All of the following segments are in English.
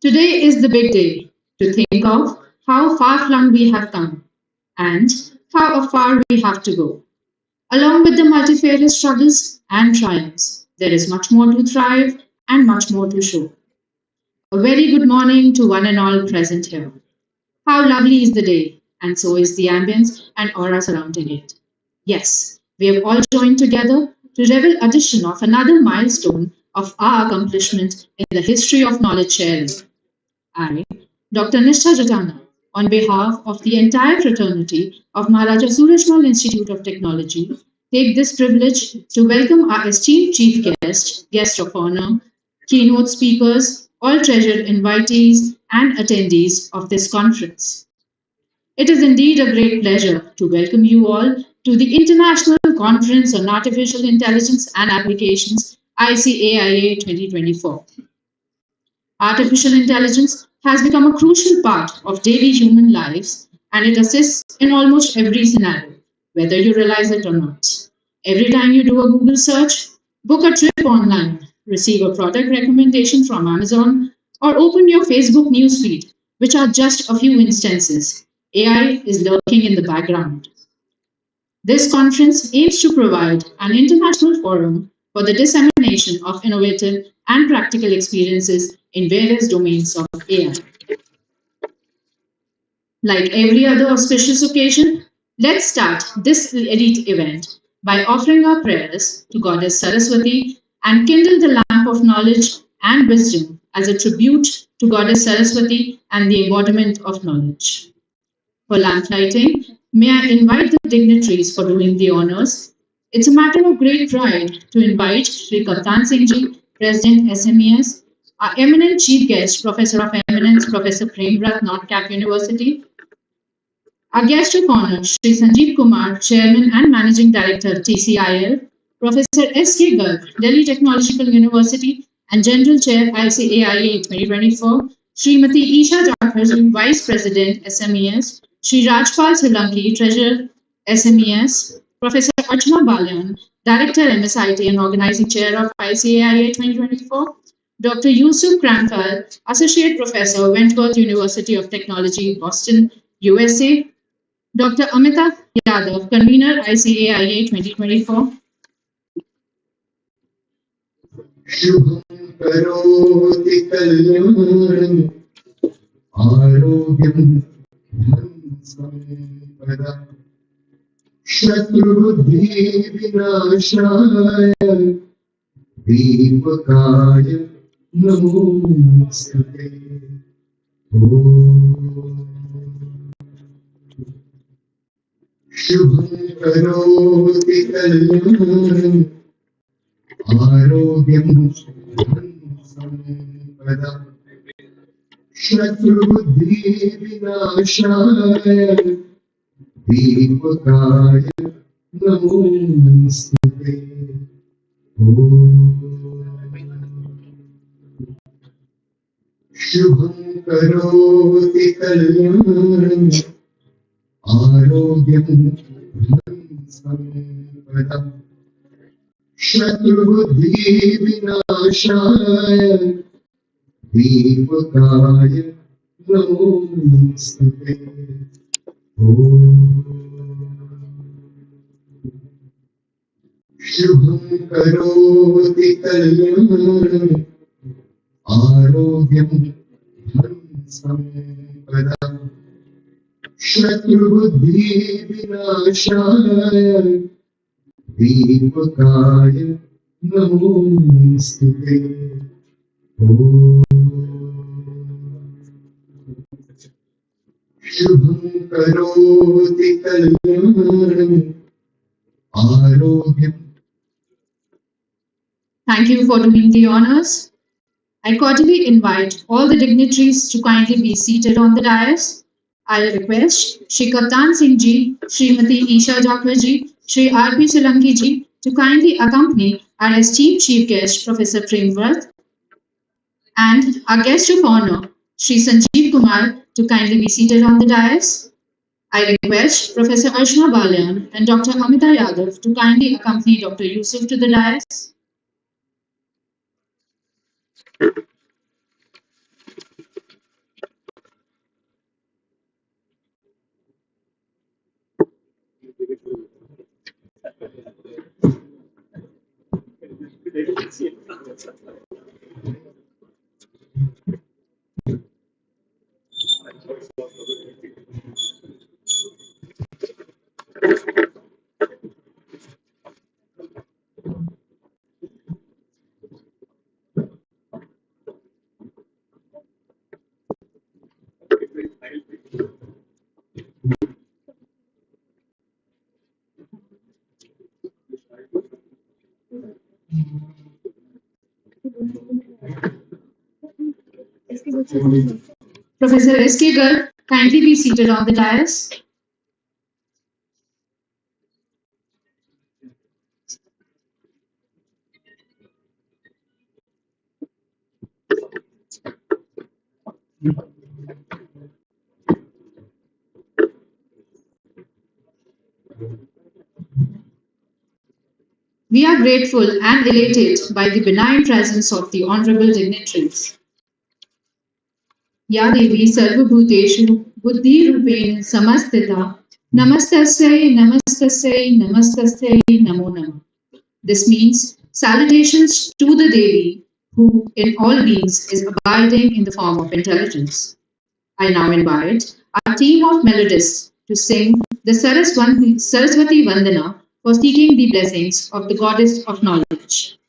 Today is the big day to think of how far-flung we have come and how far we have to go. Along with the multifarious struggles and triumphs, there is much more to thrive and much more to show. A very good morning to one and all present here. How lovely is the day, and so is the ambience and aura surrounding it. Yes, we have all joined together to revel addition of another milestone of our accomplishment in the history of knowledge sharing. I, Dr. Nishtha Jatana, on behalf of the entire fraternity of Maharaja Surajmal Institute of Technology, take this privilege to welcome our esteemed chief guest of honor, keynote speakers, all treasured invitees and attendees of this conference. It is indeed a great pleasure to welcome you all to the International Conference on Artificial Intelligence and Applications, ICAIA 2024. Artificial intelligence has become a crucial part of daily human lives, and it assists in almost every scenario, whether you realize it or not. Every time you do a Google search, book a trip online, receive a product recommendation from Amazon, or open your Facebook newsfeed, which are just a few instances, AI is lurking in the background. This conference aims to provide an international forum for the dissemination of innovative and practical experiences in various domains of AI. Like every other auspicious occasion, let's start this elite event by offering our prayers to Goddess Saraswati and kindle the lamp of knowledge and wisdom as a tribute to Goddess Saraswati and the embodiment of knowledge. For lamp lighting, may I invite the dignitaries for doing the honors. It's a matter of great pride to invite Sri Kaptan Singh Ji, President SMES, our eminent chief guest, Professor of Eminence, Professor Prem, North Cap University. Our guest of honor, Sri Sanjeev Kumar, Chairman and Managing Director, TCIL, Professor S.K. Garg, Delhi Technological University, and General Chair, ICAIA 2024, Srimati Isha Jakharji, Vice President, SMES, Sri Rajpal Solanki, Treasurer, SMES, Professor Archana Balyan, Director, MSIT and Organizing Chair of ICAIA 2024, Dr. Yusuf Kramkal, Associate Professor, Wentworth University of Technology, Boston, USA, Dr. Amita Yadav, Convener, ICAIA 2024. Shubham karoti kalyanam arogyam dhanam sampada Shatrubuddhi vinashaya Deepakaya Namostate. Shubham karoti kalyanam Arogyam sampada Shatrubuddhi vinashaya Deepakaya Namostate. Shubham karoti kalyanam Arogyam sampada Shatrubuddhi vinashaya Deepakaya Namostate. Shubham karoti kalyanam Arogyam sampada Shatrubuddhi vinashaya Deepakaya Namostate. Shubham karoti kalyanam Arogyam. Thank you for doing the honors. I cordially invite all the dignitaries to kindly be seated on the dais. I request Sri Kaptan Singh Ji, Srimati Isha Jakharji, Sri R.P. Solanki Ji to kindly accompany our esteemed chief guest, Professor Prem, and our guest of honor, Sri Sanjeev Kumar, to kindly be seated on the dais. I request Professor Archana Balyan and Dr. Amita Yadav to kindly accompany Dr. Yusuf to the dais. Professor S.K. Garg, kindly be seated on the dais. We are grateful and elated by the benign presence of the honorable dignitaries. Ya Devi Sarvabhuteshu Buddhi-Rupen Samastita Namastasya Namastasya Namastasya Namo Namah. This means salutations to the Devi who in all beings is abiding in the form of intelligence. I now invite our team of melodists to sing the Saraswati Vandana for seeking the blessings of the Goddess of Knowledge.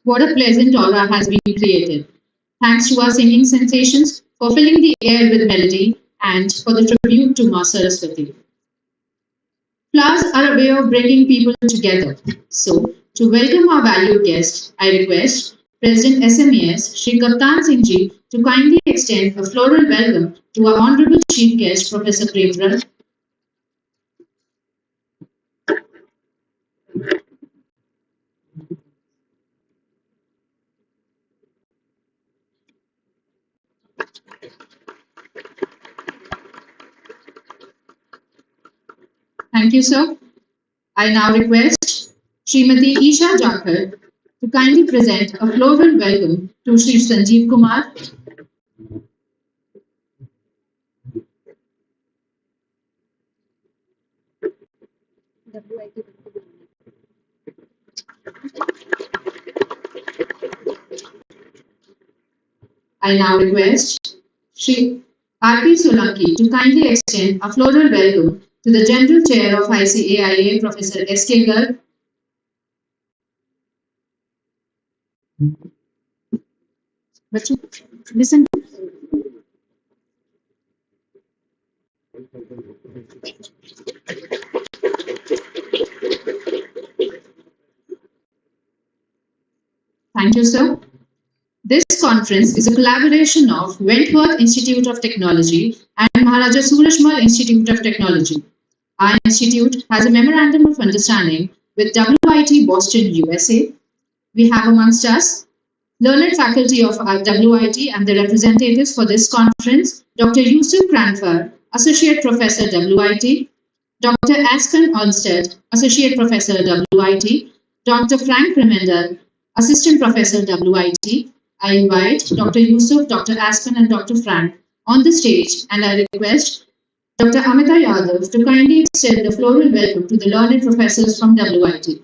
What a pleasant aura has been created. Thanks to our singing sensations for filling the air with melody and for the tribute to Ma Saraswati. Flowers are a way of bringing people together. So, to welcome our valued guest, I request President SMES, Shri Kaptan Singh Ji, to kindly extend a floral welcome to our Honorable Chief Guest, Professor Prem. Thank you, sir. I now request Srimati Isha Jakhar to kindly present a floral welcome to Shri Sanjeev Kumar. I now request Shri R.P. Solanki to kindly extend a floral welcome to the General Chair of ICAIA, Professor S.K. Garg. Listen. Thank you, sir. This conference is a collaboration of Wentworth Institute of Technology and Maharaja Surajmal Institute of Technology. Our institute has a memorandum of understanding with WIT Boston, USA. We have amongst us learned faculty of our WIT and the representatives for this conference, Dr. Yusuf Kranfar, Associate Professor WIT, Dr. Aspen Olmsted, Associate Professor WIT, Dr. Frank Remendel, Assistant Professor WIT. I invite Dr. Yusuf, Dr. Aspen, and Dr. Frank on the stage, and I request Dr. Amita Yadav to kindly extend the floral welcome to the learned professors from WIT.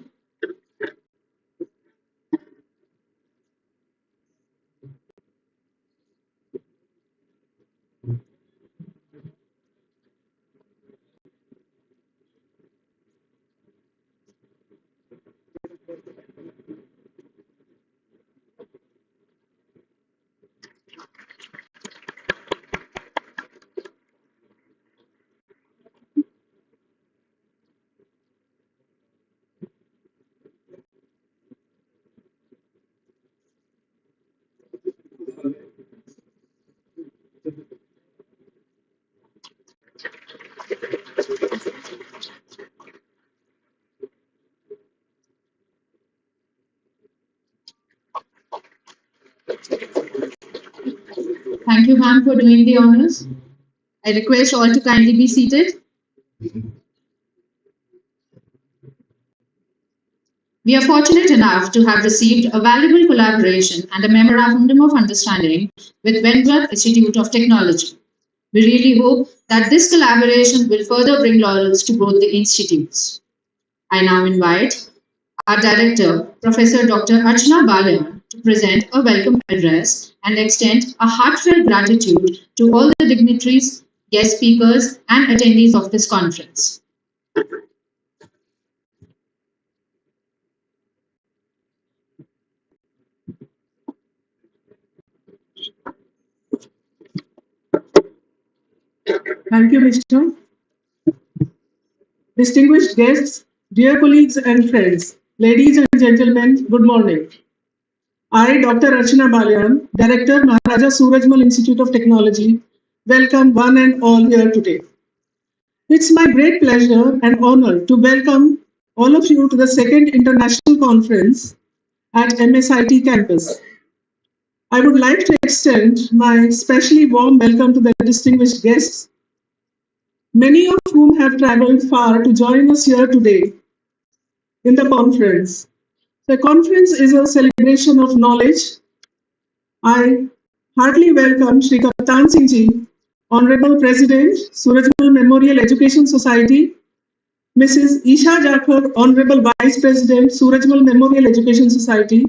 Thank you, ma'am, for doing the honors. I request all to kindly be seated. We are fortunate enough to have received a valuable collaboration and a memorandum of understanding with Wentworth Institute of Technology. We really hope that this collaboration will further bring laurels to both the institutes. I now invite our director, Professor Dr. Archana Balayan, to present a welcome address and extend a heartfelt gratitude to all the dignitaries, guest speakers, and attendees of this conference. Thank you, Mr. distinguished guests, dear colleagues and friends, ladies and gentlemen, good morning. I, Dr. Archana Balyan, Director, Maharaja Surajmal Institute of Technology, welcome one and all here today. It's my great pleasure and honor to welcome all of you to the second international conference at MSIT campus. I would like to extend my especially warm welcome to the distinguished guests, many of whom have traveled far to join us here today in the conference. The conference is a celebration of knowledge. I heartily welcome Shri Kaptan Singh Ji, Honorable President, Surajmal Memorial Education Society, Mrs. Isha Jakhar, Honorable Vice President, Surajmal Memorial Education Society,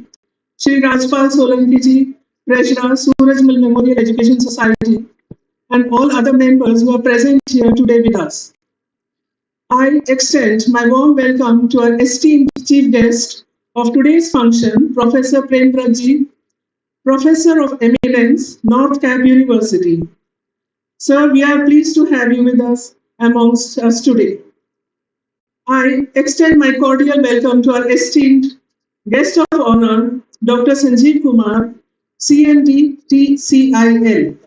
Shri Rajpal Solanki Ji, Treasurer, Surajmal Memorial Education Society, and all other members who are present here today with us. I extend my warm welcome to our esteemed chief guest of today's function, Professor Prem Ji, Professor of Eminence, North Cap University. Sir, we are pleased to have you with us amongst us today. I extend my cordial welcome to our esteemed guest of honor, Dr. Sanjeev Kumar, CMD TCIL.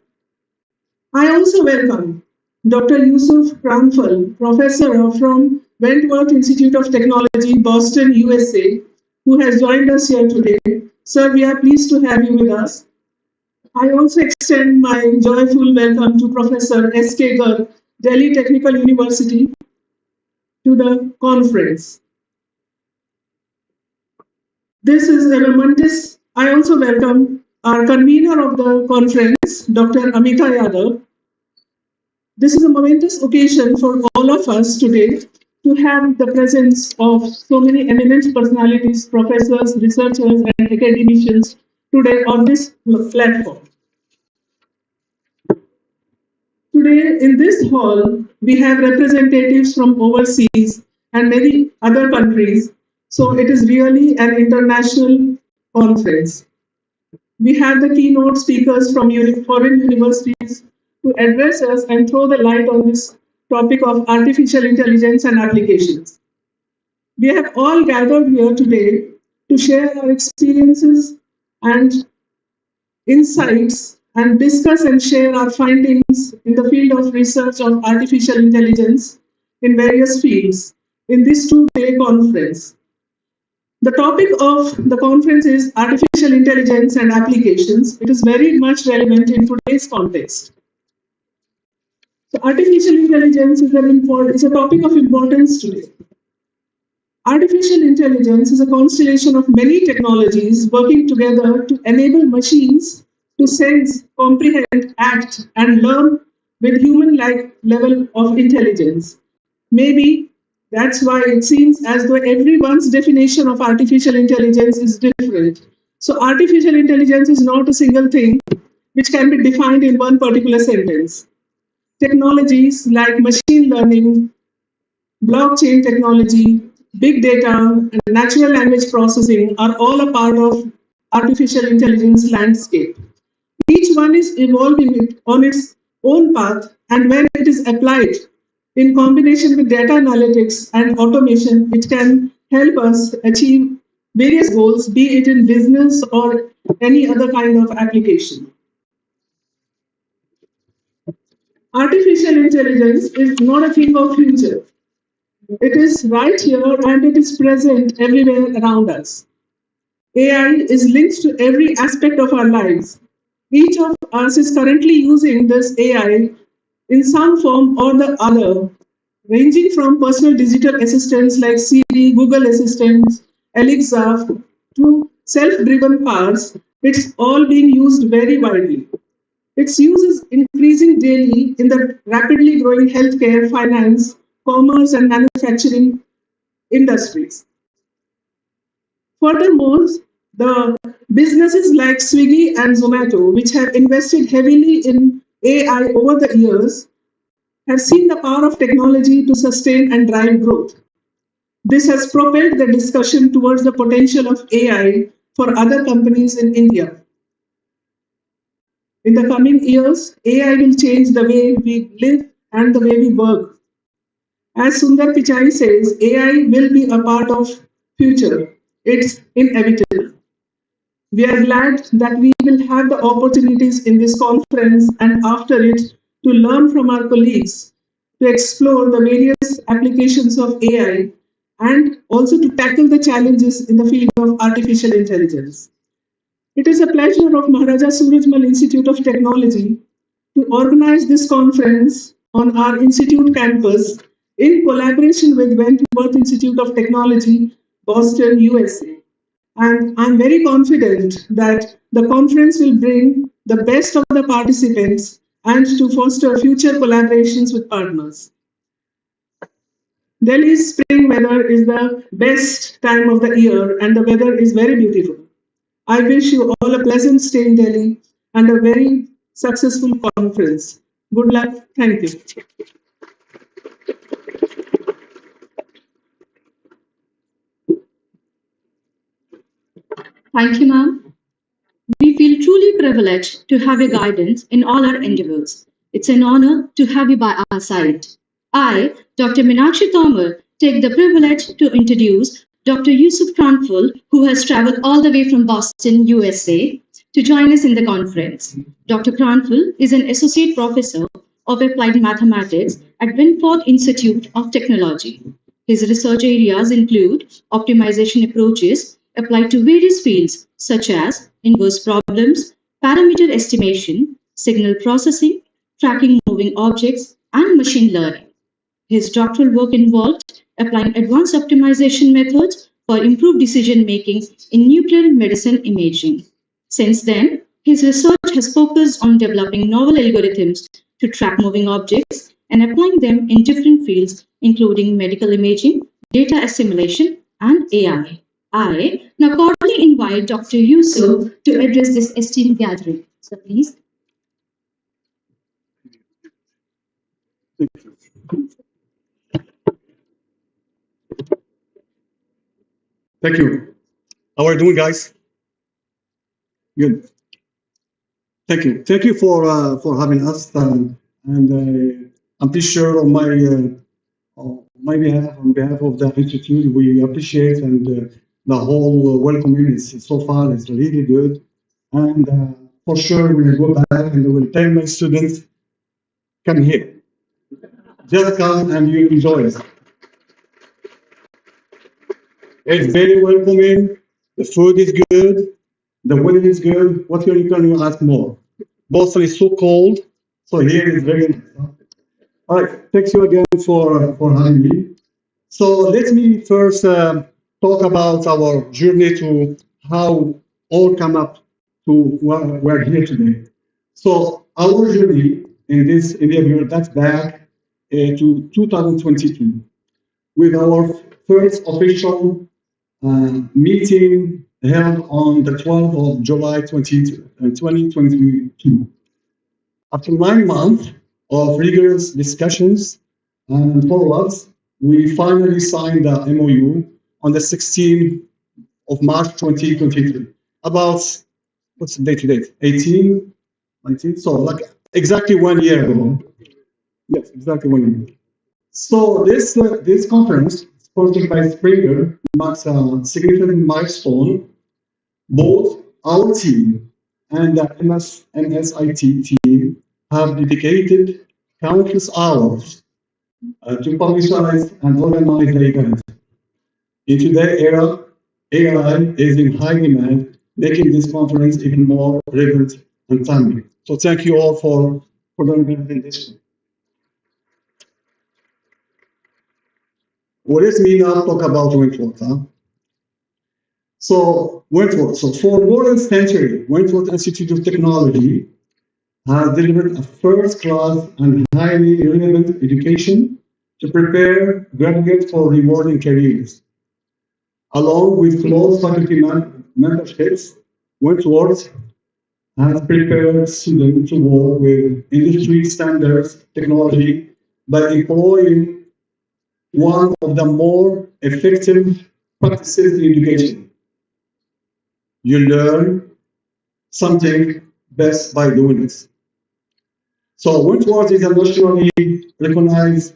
I also welcome Dr. Yusuf Ramphal, professor from Wentworth Institute of Technology, Boston, USA, who has joined us here today. Sir, we are pleased to have you with us. I also extend my joyful welcome to Professor S.K. Garg, Delhi Technical University, to the conference. This is a momentous. I also welcome our convener of the conference, Dr. Amita Yadav. This is a momentous occasion for all of us today to have the presence of so many eminent personalities, professors, researchers, and academicians today on this platform. Today, in this hall, we have representatives from overseas and many other countries, so it is really an international conference. We have the keynote speakers from foreign universities to address us and throw the light on this topic of artificial intelligence and applications. We have all gathered here today to share our experiences and insights and discuss and share our findings in the field of research on artificial intelligence in various fields in this two-day conference. The topic of the conference is artificial intelligence and applications. It is very much relevant in today's context. So artificial intelligence is a topic of importance today. Artificial intelligence is a constellation of many technologies working together to enable machines to sense, comprehend, act, and learn with human-like level of intelligence. Maybe that's why it seems as though everyone's definition of artificial intelligence is different. So artificial intelligence is not a single thing which can be defined in one particular sentence. Technologies like machine learning, blockchain technology, big data, and natural language processing are all a part of artificial intelligence landscape. Each one is evolving on its own path, and when it is applied in combination with data analytics and automation, it can help us achieve various goals, be it in business or any other kind of application. Artificial intelligence is not a thing of future. It is right here and it is present everywhere around us. AI is linked to every aspect of our lives. Each of us is currently using this AI in some form or the other, ranging from personal digital assistants like Siri, Google Assistant, Alexa, to self-driven cars. It's all being used very widely. Its use is increasing daily in the rapidly growing healthcare, finance, commerce, and manufacturing industries. Furthermore, the businesses like Swiggy and Zomato, which have invested heavily in AI over the years, have seen the power of technology to sustain and drive growth. This has propelled the discussion towards the potential of AI for other companies in India. In the coming years, AI will change the way we live and the way we work. As Sundar Pichai says, AI will be a part of future. It's inevitable. We are glad that we will have the opportunities in this conference and after it to learn from our colleagues, to explore the various applications of AI, and also to tackle the challenges in the field of artificial intelligence. It is a pleasure of Maharaja Surajmal Institute of Technology to organize this conference on our institute campus in collaboration with Wentworth Institute of Technology, Boston, USA. And I'm very confident that the conference will bring the best of the participants and to foster future collaborations with partners. Delhi's spring weather is the best time of the year and the weather is very beautiful. I wish you all a pleasant stay in Delhi and a very successful conference. Good luck. Thank you. Thank you, ma'am. We feel truly privileged to have your guidance in all our endeavors. It's an honor to have you by our side. I, Dr. Meenakshi Tomar, take the privilege to introduce Dr. Yusuf Kranful, who has traveled all the way from Boston, USA, to join us in the conference. Dr. Kranful is an associate professor of applied mathematics at Wentworth Institute of Technology. His research areas include optimization approaches applied to various fields such as inverse problems, parameter estimation, signal processing, tracking moving objects, and machine learning. His doctoral work involved applying advanced optimization methods for improved decision making in nuclear medicine imaging. Since then, his research has focused on developing novel algorithms to track moving objects and applying them in different fields, including medical imaging, data assimilation, and AI. I now cordially invite Dr. Yusuf to address this esteemed gathering. So please. Thank you. How are you doing, guys? Good. Thank you. Thank you for having us. I'm pretty sure on my behalf, on behalf of the institute, we appreciate the whole welcoming is so far is really good. And for sure, we will go back and we will tell my students, come here, just come and you enjoy it. It's very welcoming. The food is good. The weather is good. What can you ask more? Boston is so cold, so here is very nice. All right, thanks you again for having me. So let me first talk about our journey to how all come up to where we're here today. So our journey in this area that's back to 2022 with our first official meeting held on the 12th of July 2022. After 9 months of rigorous discussions and follow-ups, we finally signed the MOU on the 16th of March 2023. About, what's the date today? 18, 19? So like exactly 1 year ago. Yes, exactly 1 year. So this conference, sponsored by Springer, marks a significant milestone. Both our team and the MSIT team have dedicated countless hours to publicize and organize the event. In today's era, AI is in high demand, making this conference even more relevant and timely. So thank you all for the invitation. What does me now talk about Wentworth? So Wentworth, so for more than a century, Wentworth Institute of Technology has delivered a first-class and highly relevant education to prepare graduates for rewarding careers. Along with close faculty memberships, Wentworth has prepared students to work with industry standards technology by employing one of the more effective practices in education. You learn something best by doing it. So Wentworth is a nationally recognized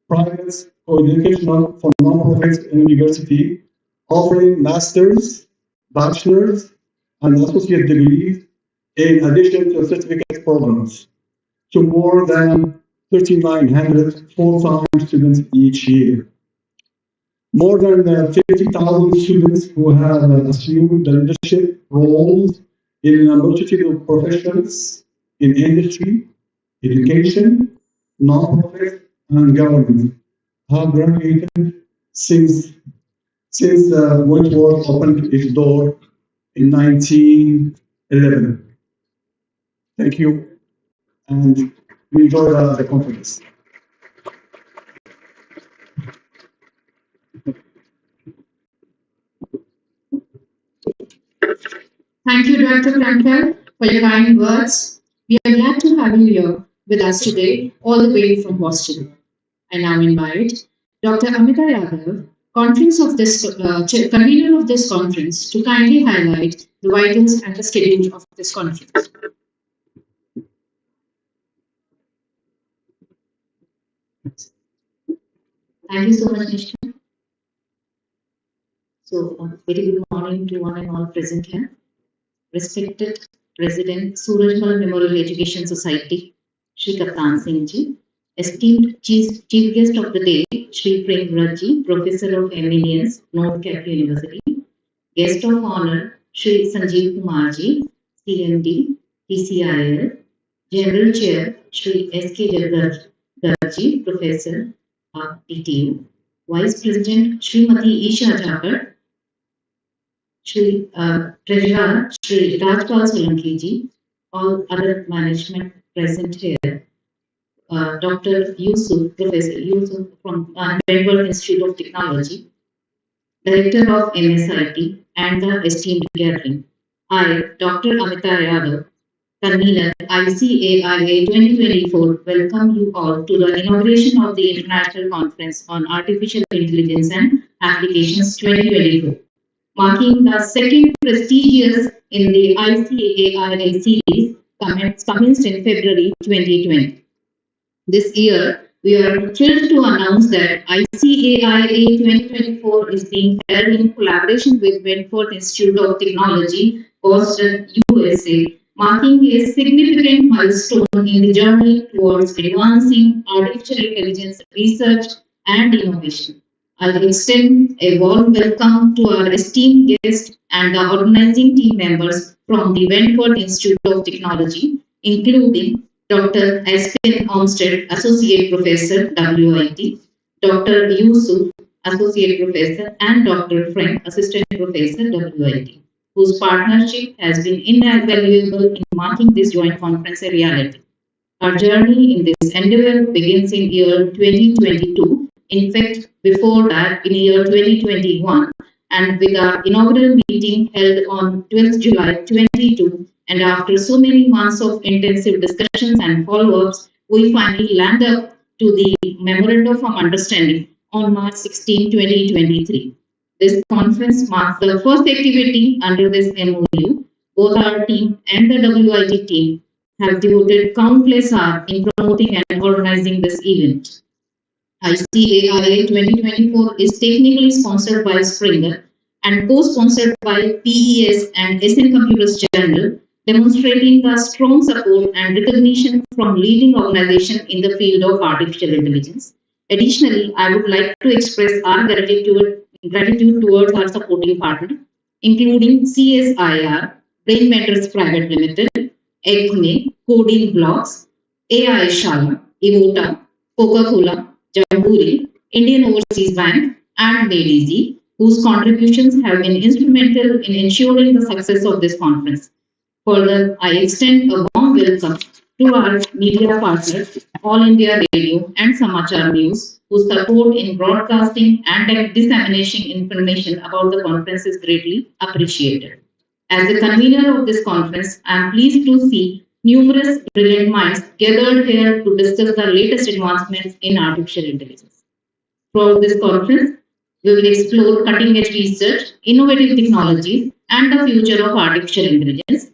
private for educational for non-profits in university, offering master's, bachelor's, and associate degrees in addition to certificate programs to more than 3,900 full-time students each year. More than 50,000 students who have assumed the leadership roles in a multitude of professions in industry, education, non-profit, and government have graduated since Wentworth opened its door in 1911. Thank you, and we enjoy the conference. Thank you, Dr. Prankar, for your kind words. We are glad to have you here with us today, all the way from Boston. I now invite Dr. Amita Yadav, convener of this conference, to kindly highlight the vitals and the schedule of this conference. Thank you so much, Nishka. So, very good morning to one and all present here. Respected President, Surajmal Memorial Education Society, Shri Kaptan Singh Ji, esteemed Chief Guest of the Day, Shri Prem Ji, Professor of MNIT, North Capital University, Guest of Honor, Shri Sanjeev Kumar Ji, CMD, PCIL, General Chair, Shri S.K. Jaggar Ji, Professor of DTU, Vice President, Srimati Isha Jakar, Shri Treasurer, Shri Rajpal Solanki Ji, all other management present here. Dr. Yusuf, Professor Yusuf from Wentworth Institute of Technology, Director of MSIT, and the esteemed gathering. I, Dr. Amita Yadav, Convener ICAIA 2024, welcome you all to the inauguration of the International Conference on Artificial Intelligence and Applications 2024, marking the second prestigious in the ICAIA series commenced in February 2020. This year, we are thrilled to announce that ICAIA 2024 is being held in collaboration with Wentworth Institute of Technology, Boston, USA, marking a significant milestone in the journey towards advancing artificial intelligence research and innovation. I extend a warm welcome to our esteemed guests and the organizing team members from the Wentworth Institute of Technology, including Dr. Espen Olmsted, Associate Professor, WIT, Dr. Yusuf, Associate Professor, and Dr. Frank, Assistant Professor, WIT, whose partnership has been invaluable in making this joint conference a reality. Our journey in this endeavor begins in year 2022. In fact, before that, in year 2021, and with our inaugural meeting held on 12th July 2022, and after so many months of intensive discussions and follow-ups, we finally land up to the Memorandum of Understanding on March 16, 2023. This conference marks the first activity under this MOU. Both our team and the WIT team have devoted countless hours in promoting and organizing this event. ICAIA 2024 is technically sponsored by Springer and co-sponsored by PES and SN Computers Journal, demonstrating the strong support and recognition from leading organizations in the field of artificial intelligence. Additionally, I would like to express our gratitude towards our supporting partners, including CSIR, Brain Matters Private Limited, ECME, Coding Blocks, AI Shala, Evota, Coca-Cola, Jamboree, Indian Overseas Bank, and MadeEasy, whose contributions have been instrumental in ensuring the success of this conference. Further, I extend a warm welcome to our media partners, All India Radio and Samachar News, whose support in broadcasting and disseminating information about the conference is greatly appreciated. As the convener of this conference, I am pleased to see numerous brilliant minds gathered here to discuss the latest advancements in artificial intelligence. Throughout this conference, we will explore cutting-edge research, innovative technologies, and the future of artificial intelligence.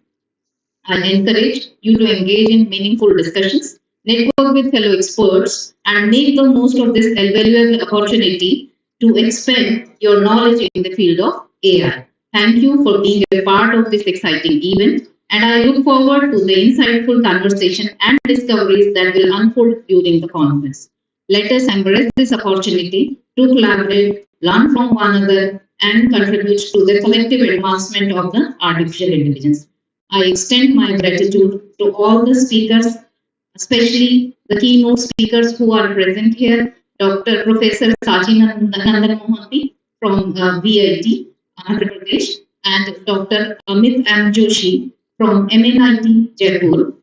I encourage you to engage in meaningful discussions network with fellow experts, and make the most of this valuable opportunity to expand your knowledge in the field of AI. Thank you for being a part of this exciting event, and I look forward to the insightful conversation and discoveries that will unfold during the conference. Let us embrace this opportunity to collaborate, learn from one another, and contribute to the collective advancement of the artificial intelligence. I extend my gratitude to all the speakers, especially the keynote speakers who are present here, Dr. Professor Sachi Nandan Mohanty from VIT, Andhra Pradesh, and Dr. Amit and Joshi from MNIT, Jaipur,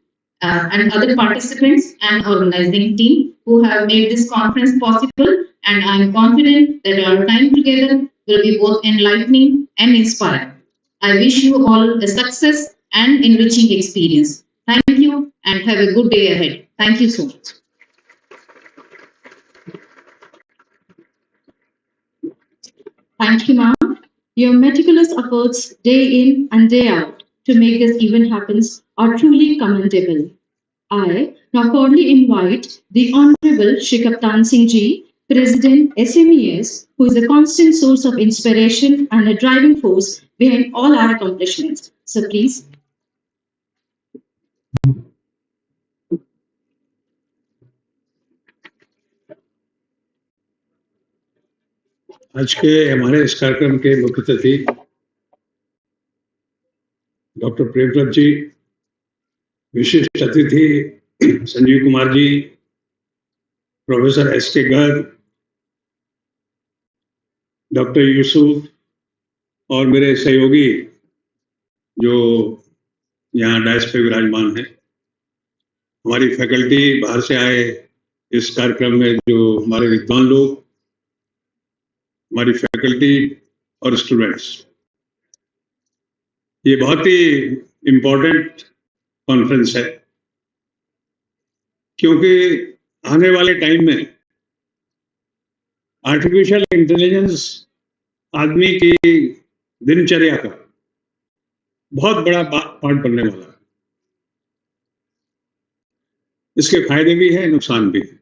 and other participants and organizing team who have made this conference possible. And I am confident that our time together will be both enlightening and inspiring. I wish you all a success and enriching experience. Thank you and have a good day ahead. Thank you so much. Thank you, ma'am. Your meticulous efforts day in and day out to make this event happen are truly commendable. I now cordially invite the Honorable Shri Kaptan Singh Ji, President SMES, who is a constant source of inspiration and a driving force behind all our accomplishments. So please. आज के हमारे इस कार्यक्रम के मुख्य अतिथि doctor प्रेम जी, विशिष्ट अतिथि Sanjeev Kumar ji, professor S K. Garg, doctor Yusuf और मेरे सहयोगी जो यहाँ डायस पे विराजमान हैं, हमारी फैकल्टी, बाहर से आए इस कार्यक्रम में जो हमारे विद्वान लोग, हमारी फैकल्टी और स्टूडेंट्स, ये बहुत ही इम्पोर्टेंट कॉन्फ्रेंस है क्योंकि आने वाले टाइम में आर्टिफिशियल इंटेलिजेंस आदमी की दिनचर्या का बहुत बड़ा पार्ट बनने वाला है। इसके फायदे भी हैं, नुकसान भी है।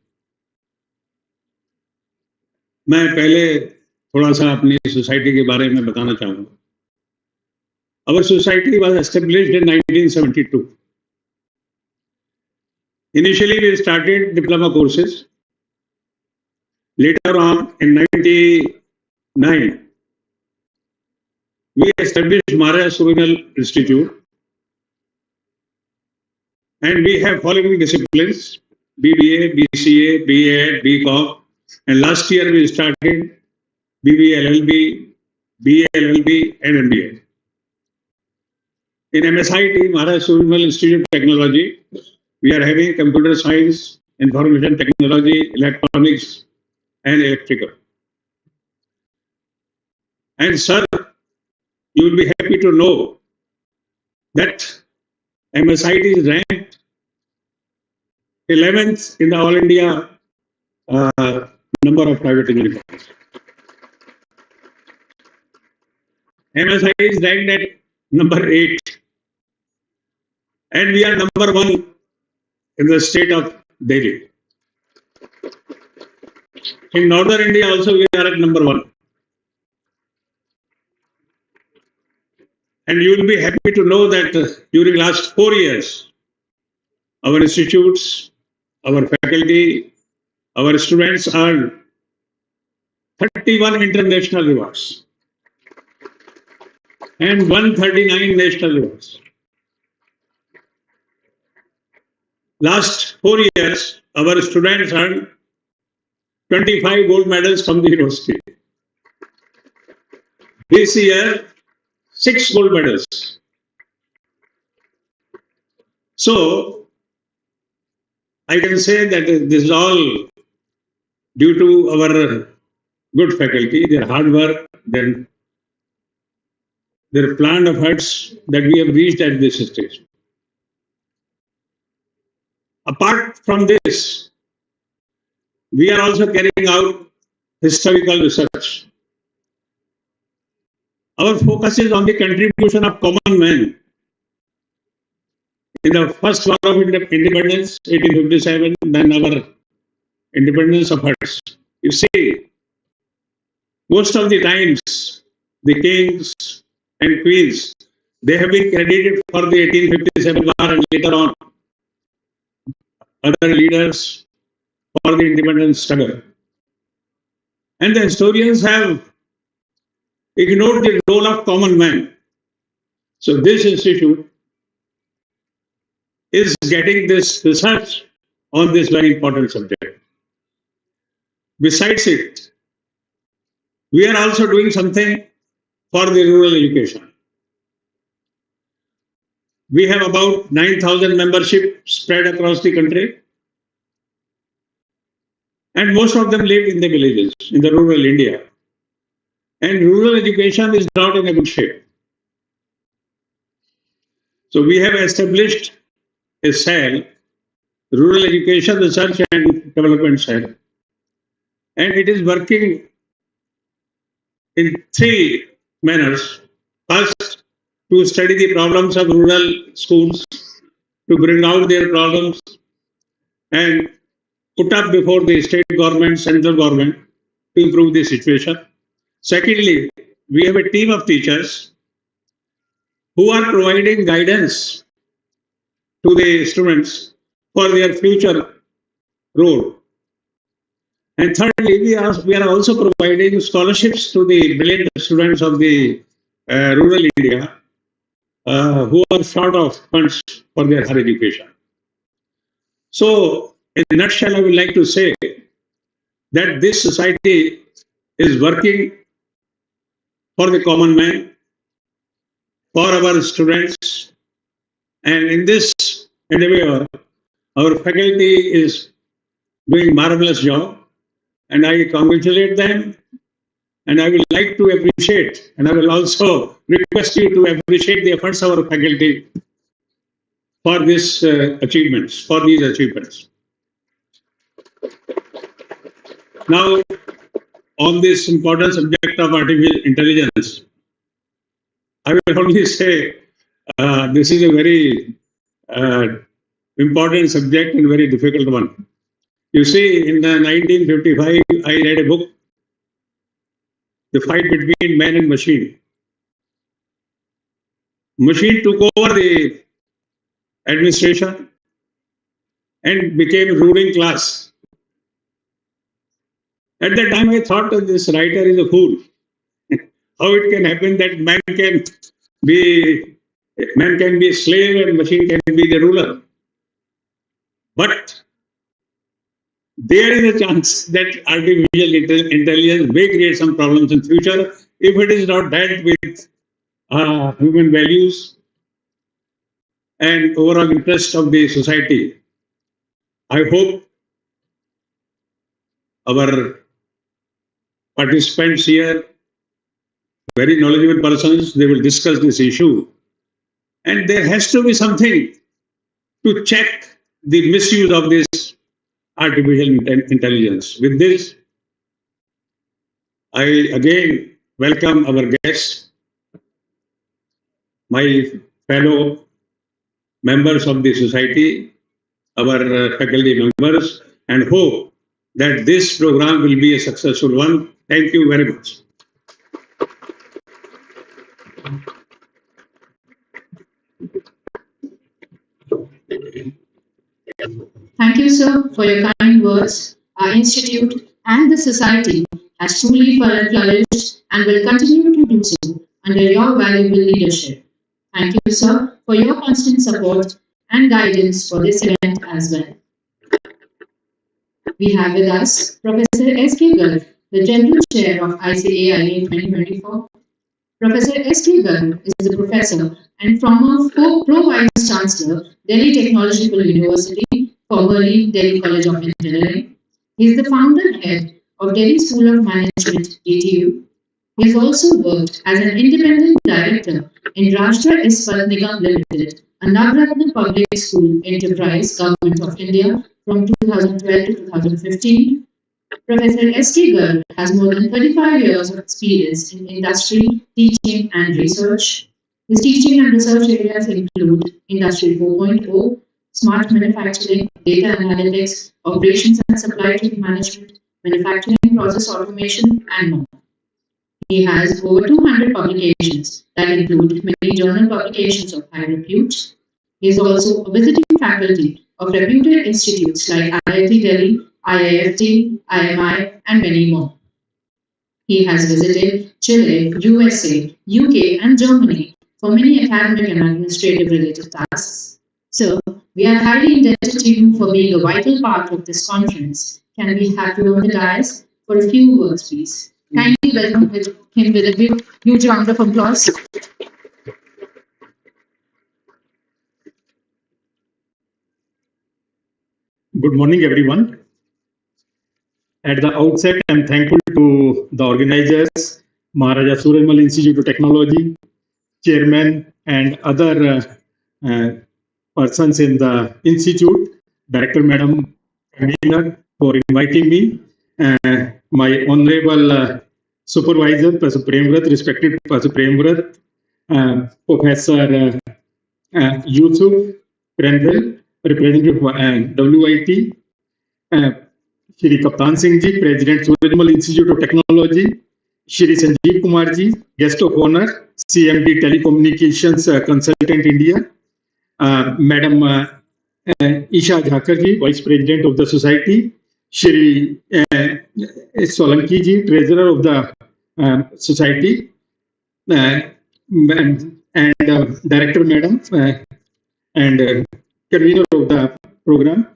मैं पहले थोड़ा सा अपनी सोसाइटी के बारे में बताना चाहूंगा। Our society was established in 1972. Initially, we started diploma courses. Later on, in 1999, we established Maharaja Surajmal Institute, and we have following disciplines: BBA, BCA, BA, BCom, and last year we started BBA LLB, BA LLB, and MBA. In MSIT, Maharaja Surajmal Institute of Technology, we are having computer science, information technology, electronics, and electrical. And sir, you will be happy to know that MSIT is ranked 11th in the All India number of private engineering colleges. MSIT is ranked at number 8. And we are number 1 in the state of Delhi. In Northern India also we are at number 1. And you will be happy to know that during last 4 years, our institutes, our faculty, our students earned 31 international awards and 139 national awards. Last 4 years, our students earned 25 gold medals from the university. This year, 6 gold medals. So, I can say that this is all due to our good faculty, their hard work, their planned efforts that we have reached at this stage. Apart from this, we are also carrying out historical research. Our focus is on the contribution of common man in the first war of independence, 1857, then our independence efforts. You see, most of the times, the kings and queens, they have been credited for the 1857 war and later on other leaders for the independence struggle. And the historians have ignored the role of common man. So this institute is getting this research on this very important subject. Besides it, we are also doing something for the rural education. We have about 9,000 membership spread across the country, and most of them live in the villages, in the rural India. And rural education is not in a good shape. So we have established a cell, Rural Education Research and Development Cell, and it is working in three manners. First, to study the problems of rural schools, to bring out their problems and put up before the state government, central government to improve the situation. Secondly, we have a team of teachers who are providing guidance to the students for their future role. And thirdly, we are also providing scholarships to the brilliant students of the rural India who are short of funds for their higher education. So, in a nutshell, I would like to say that this society is working for the common man, for our students, and in this endeavor, our faculty is doing marvelous job, and I congratulate them. And I will like to appreciate, and I will also request you to appreciate the efforts of our faculty for this achievements, for these achievements. Now, on this important subject of artificial intelligence, I will only say this is a very important subject and very difficult one. You see, in 1955, I read a book, The Fight Between Man and Machine. Machine took over the administration and became ruling class. At that time, I thought that this writer is a fool. How it can happen that man can be a slave and machine can be the ruler? But there is a chance that artificial intelligence may create some problems in future if it is not dealt with human values and overall interest of the society. I hope our participants here, very knowledgeable persons, they will discuss this issue. And there has to be something to check the misuse of this artificial intelligence. With this, I again welcome our guests, my fellow members of the society, our faculty members, and hope that this program will be a successful one. Thank you very much. Thank you, sir, for your kind words. Our institute and the society has truly flourished and will continue to do so under your valuable leadership. Thank you, sir, for your constant support and guidance for this event as well. We have with us Professor S.K. Garg, the General Chair of ICAIA 2024. Professor S.K. Garg is a professor and former Pro-Vice Chancellor, Delhi Technological University, formerly Delhi College of Engineering. He is the founder head of Delhi School of Management, DTU. He has also worked as an independent director in Rashtra Ispat Nigam Limited, a Navratna Public School Enterprise, Government of India, from 2012 to 2015. Professor S.K. Garg has more than 35 years of experience in industry, teaching and research. His teaching and research areas include Industry 4.0, smart manufacturing, data analytics, operations and supply chain management, manufacturing process automation, and more. He has over 200 publications that include many journal publications of high repute. He is also a visiting faculty of reputed institutes like IIT Delhi, IIFT, IMI, and many more. He has visited Chile, USA, UK, and Germany for many academic and administrative related tasks. So, we are highly indebted to you for being a vital part of this conference. Can we have you on the dais for a few words, please? Kindly welcome him with a huge round of applause. Good morning, everyone. At the outset, I'm thankful to the organizers, Maharaja Surajmal Institute of Technology, Chairman, and other persons in the Institute, Director Madam Convener, for inviting me, my Honorable Supervisor, Professor Prem, respected Professor Prem, Professor Yusuf Prem, representative of WIT, Shri Kaptan Singh Ji, President Surajmal Institute of Technology, Shri Sanjeev Kumar Ji, Guest of Honor, CMD Telecommunications Consultant India, Madam Isha Jhakar Ji, Vice President of the Society, Shri Solanki Ji, Treasurer of the Society, and Director Madam and Convener of the program.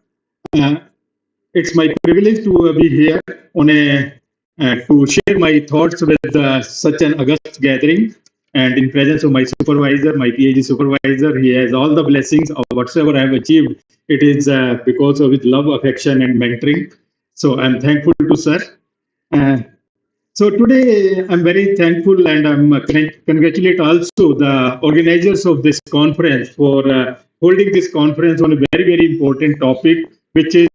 It's my privilege to be here on to share my thoughts with such an august gathering, and in presence of my supervisor, my PhD supervisor. He has all the blessings of whatsoever I have achieved. It is because of his love, affection, and mentoring. So I'm thankful to sir. So today I'm very thankful, and I'm congratulate also the organizers of this conference for holding this conference on a very important topic, which is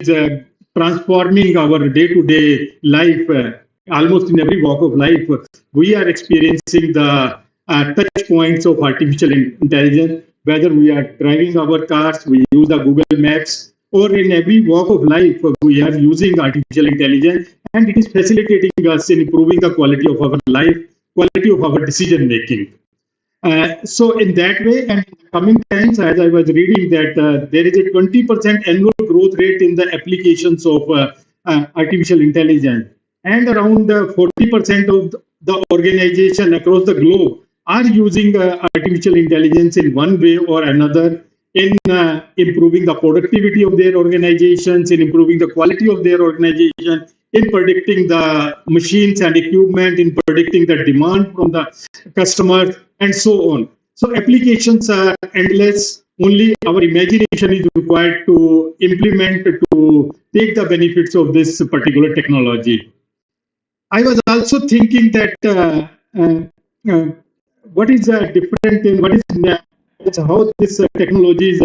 transforming our day-to-day life. Almost in every walk of life, we are experiencing the touch points of artificial intelligence. Whether we are driving our cars, we use the Google Maps, or in every walk of life, we are using artificial intelligence, and it is facilitating us in improving the quality of our life, quality of our decision making. So in that way, and in coming times, as I was reading that there is a 20% annual growth rate in the applications of artificial intelligence, and around 40% of the organization across the globe are using artificial intelligence in one way or another in improving the productivity of their organizations, in improving the quality of their organization, in predicting the machines and equipment, in predicting the demand from the customers, and so on. So applications are endless. Only our imagination is required to implement, to take the benefits of this particular technology. I was also thinking that what is different in what is how this technology is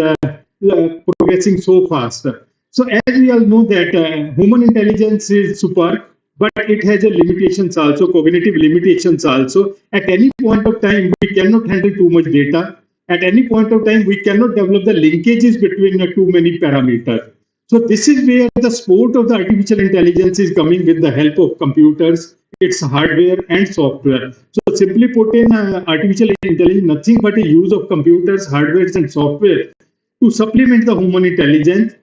progressing so fast. So as we all know that human intelligence is super, but it has a limitations also, cognitive limitations also. At any point of time, we cannot handle too much data. At any point of time, we cannot develop the linkages between too many parameters. So this is where the sport of the artificial intelligence is coming with the help of computers, its hardware and software. So simply put in artificial intelligence, nothing but a use of computers, hardware and software to supplement the human intelligence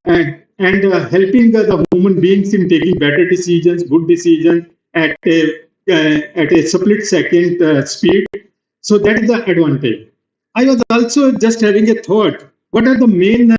and helping the human beings in taking better decisions, good decisions at a split second speed. So that is the advantage. I was also just having a thought. What are the main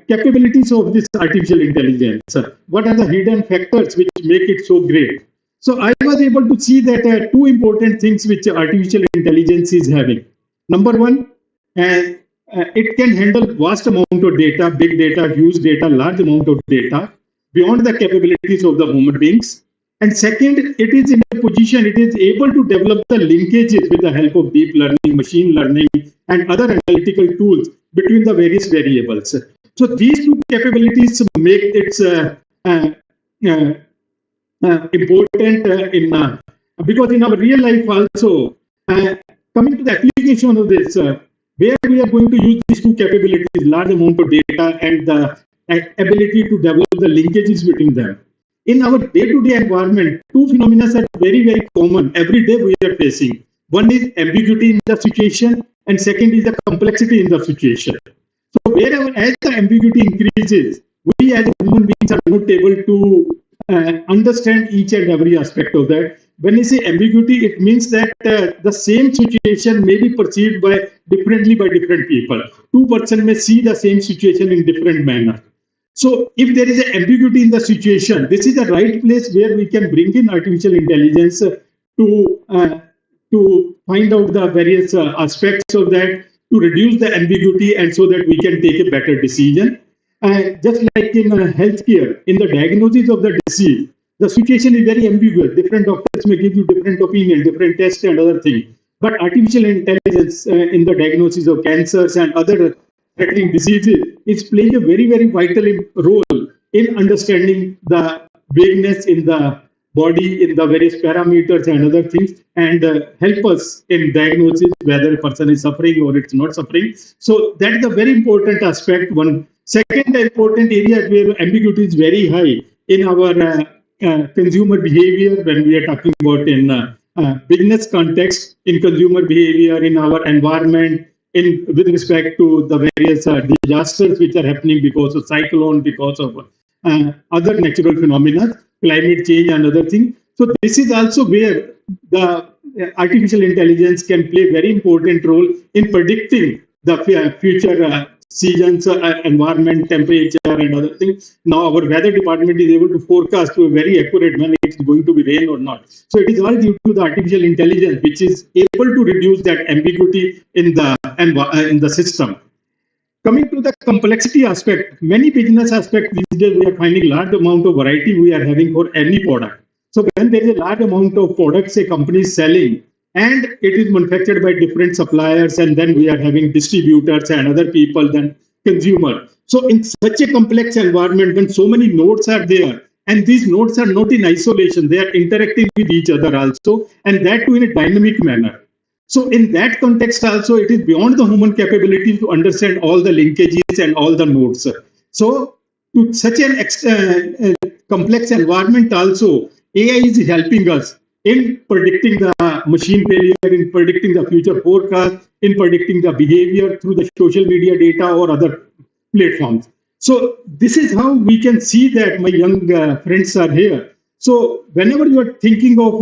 capabilities of this artificial intelligence? What are the hidden factors which make it so great? So I was able to see that two important things which artificial intelligence is having. Number one, it can handle vast amount of data, big data, huge data, large amount of data beyond the capabilities of the human beings. And second, it is in a position, it is able to develop the linkages with the help of deep learning, machine learning, and other analytical tools between the various variables. So these two capabilities make it important in because in our real life also, Coming to the application of this, where we are going to use these two capabilities, large amount of data and the ability to develop the linkages between them. In our day-to-day environment, two phenomena are very, very common. Every day we are facing. One is ambiguity in the situation, and second is the complexity in the situation. So wherever as the ambiguity increases, we as human beings are not able to understand each and every aspect of that. When you say ambiguity, it means that the same situation may be perceived differently by different people. Two persons may see the same situation in different manner. So if there is an ambiguity in the situation, this is the right place where we can bring in artificial intelligence to find out the various aspects of that, to reduce the ambiguity, and so that we can take a better decision. Just like in healthcare, in the diagnosis of the disease, the situation is very ambiguous. Different doctors may give you different opinion, different tests and other things. But artificial intelligence in the diagnosis of cancers and other threatening diseases is playing a very, very vital role in understanding the vagueness in the body, in the various parameters and other things, and help us in diagnosis whether a person is suffering or it's not suffering. So that is a very important aspect. One second important area where ambiguity is very high in our consumer behavior, when we are talking about in business context, in consumer behavior, in our environment, in with respect to the various disasters which are happening because of cyclone, because of other natural phenomena, climate change and other things. So this is also where the artificial intelligence can play a very important role in predicting the future seasons, environment, temperature and other things. Now our weather department is able to forecast to a very accurate when it's going to be rain or not. So it is all due to the artificial intelligence which is able to reduce that ambiguity in the system. Coming to the complexity aspect, many business aspects these days we are finding large amount of variety we are having for any product. So when there is a large amount of products a company is selling and it is manufactured by different suppliers, and then we are having distributors and other people, then consumer. So in such a complex environment, when so many nodes are there, and these nodes are not in isolation, they are interacting with each other also, and that too in a dynamic manner. So in that context also, it is beyond the human capability to understand all the linkages and all the nodes. So to such an complex environment also, AI is helping us in predicting the machine failure, in predicting the future forecast, in predicting the behavior through the social media data or other platforms. So this is how we can see that my young friends are here. So whenever you are thinking of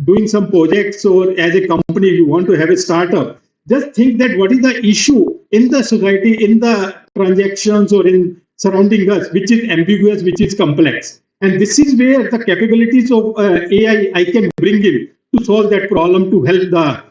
doing some projects, or as a company you want to have a startup, just think that what is the issue in the society, in the transactions or in surrounding us, which is ambiguous, which is complex. And this is where the capabilities of AI I can bring in to solve that problem, to help the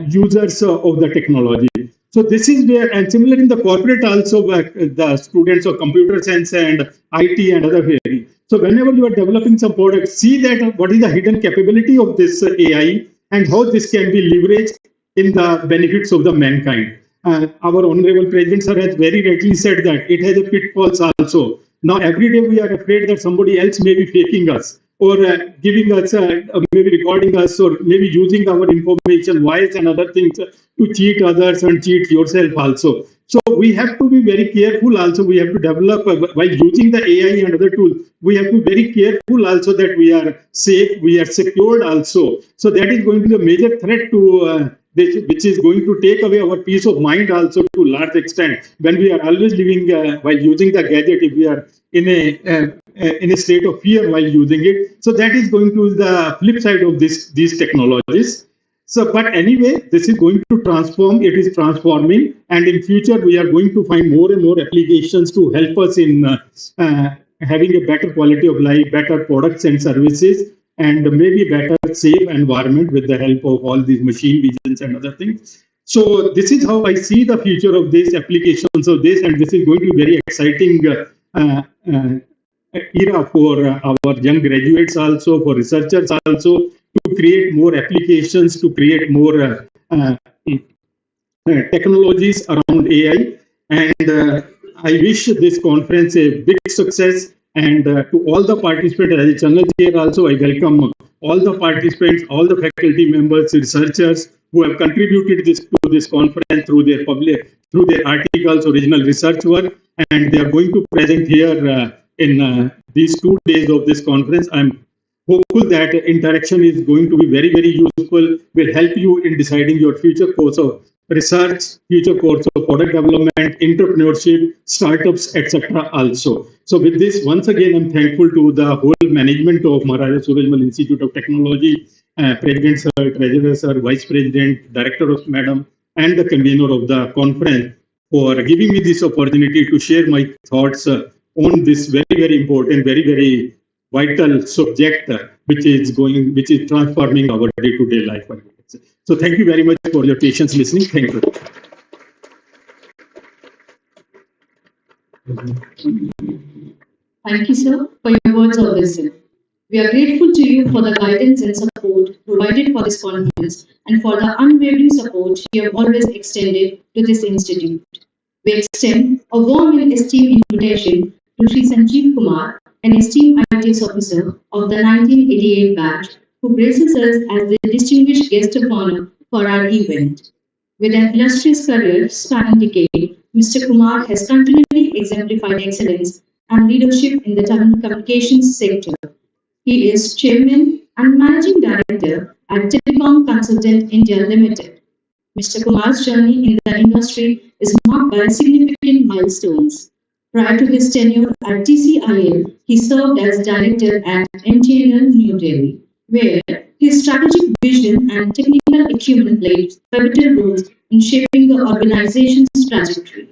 users of the technology. So this is where, and similar in the corporate also, the students of computer science and IT and other areas. So whenever you are developing some product, see that what is the hidden capability of this AI and how this can be leveraged in the benefits of the mankind. Our Honorable President Sir has very rightly said that it has a pitfalls also. Now every day we are afraid that somebody else may be faking us, or giving us, maybe recording us, or maybe using our information, voice and other things to cheat others and cheat yourself also. So we have to be very careful also. We have to develop, while using the AI and other tools, we have to be very careful also that we are safe, we are secured also. So that is going to be a major threat to this, which is going to take away our peace of mind also to a large extent. When we are always living, while using the gadget, if we are in a state of fear while using it, so that is going to be the flip side of these technologies. So, but anyway, this is going to transform. It is transforming, and in future we are going to find more and more applications to help us in having a better quality of life, better products and services, and maybe better safe environment with the help of all these machine visions and other things. So this is how I see the future of these applications of this, and this is going to be very exciting era for our young graduates also, for researchers also, to create more applications, to create more technologies around AI. And I wish this conference a big success. And to all the participants, as a channel chair also, I welcome all the participants, all the faculty members, researchers who have contributed to this conference through their articles, original research work, and they are going to present here in these 2 days of this conference. I'm hopeful that interaction is going to be very, very useful, will help you in deciding your future course of research, future course of product development, entrepreneurship, startups, etc. also. So with this, once again, I'm thankful to the whole management of Maharaja Surajmal Institute of Technology, President Sir, Treasurer Sir, Vice President, Director of Madam, and the convener of the conference for giving me this opportunity to share my thoughts on this very, very important, very, very vital subject, which is transforming our day-to-day life. So thank you very much for your patience listening. Thank you. Thank you, sir, for your words of wisdom. We are grateful to you for the guidance and support provided for this conference and for the unwavering support you have always extended to this institute. We extend a warm and esteemed invitation to Sri Sanjeev Kumar, an esteemed ITS officer of the 1988 batch, who graces us as the distinguished guest of honor for our event. With an illustrious career spanning decades, Mr. Kumar has continually exemplified excellence and leadership in the telecommunications sector. He is Chairman and Managing Director at Telecom Consultant India Limited. Mr. Kumar's journey in the industry is marked by significant milestones. Prior to his tenure at TCIL, he served as Director at MTNL New Delhi, where his strategic vision and technical acumen played pivotal roles in shaping the organization's trajectory.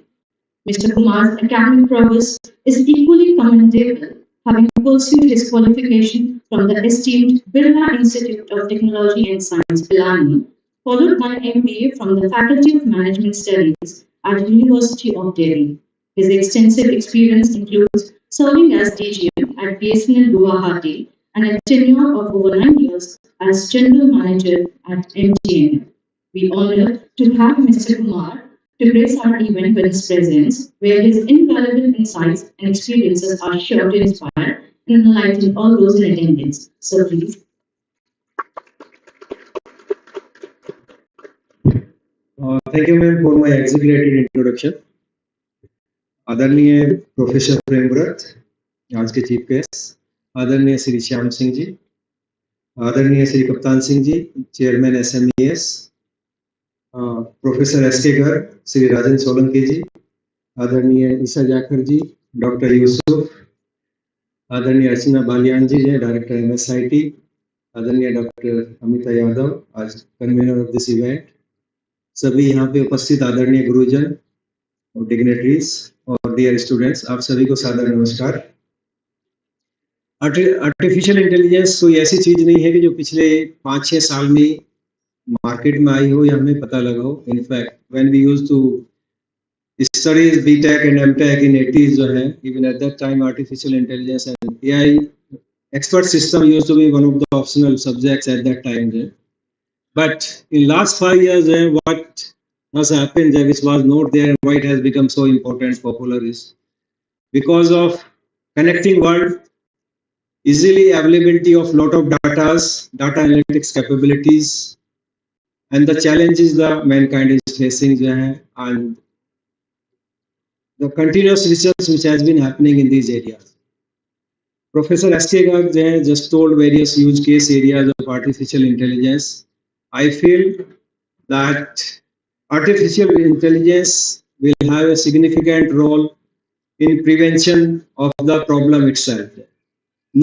Mr. Kumar's academic prowess is equally commendable, having pursued his qualification from the esteemed Birla Institute of Technology and Science, Pilani, followed by an MBA from the Faculty of Management Studies at University of Delhi. His extensive experience includes serving as DGM at BSNL Guwahati and a tenure of over 9 years as General Manager at MTNL. We honor to have Mr. Kumar to grace our event with his presence, where his invaluable insights and experiences are sure to inspire and enlighten all those in attendance. So please. Thank you, ma'am, for my exaggerated introduction. आदरणीय professor प्रेम आज के chief guest, आदरणीय श्री श्याम सिंह जी, आदरणीय Shri Kaptan Singh ji, chairman SMES, professor SK Garg, Shri Rajan Solanki ji, आदरणीय Isa Jakhar ji, doctor Yusuf, आदरणीय Archana Baliyan ji, director MSIT, आदरणीय doctor Amita Yadav, आज convener of this event, सभी यहाँ पे उपस्थित आदरणीय गुरुजन और डिग्नेटरीज और डियर स्टूडेंट्स, आप सभी को सादर नमस्कार। आर्टिफिशियल इंटेलिजेंस कोई ऐसी चीज नहीं है कि जो पिछले 5-6 साल में मार्केट में आई हो या हमें पता लगा हो। In fact when we used to study BTech and MTech in 80s जो है, even at that time artificial intelligence and AI expert system used to be one of the optional subjects at that time there. But in last 5 years, what has happened there, which was not there and why it has become so important, popular, is because of connecting world, easily availability of lot of data analytics capabilities, and the challenges the mankind is facing, and the continuous research which has been happening in these areas. Professor SK Garg just told various use case areas of artificial intelligence. I feel that artificial intelligence will have a significant role in prevention of the problem itself.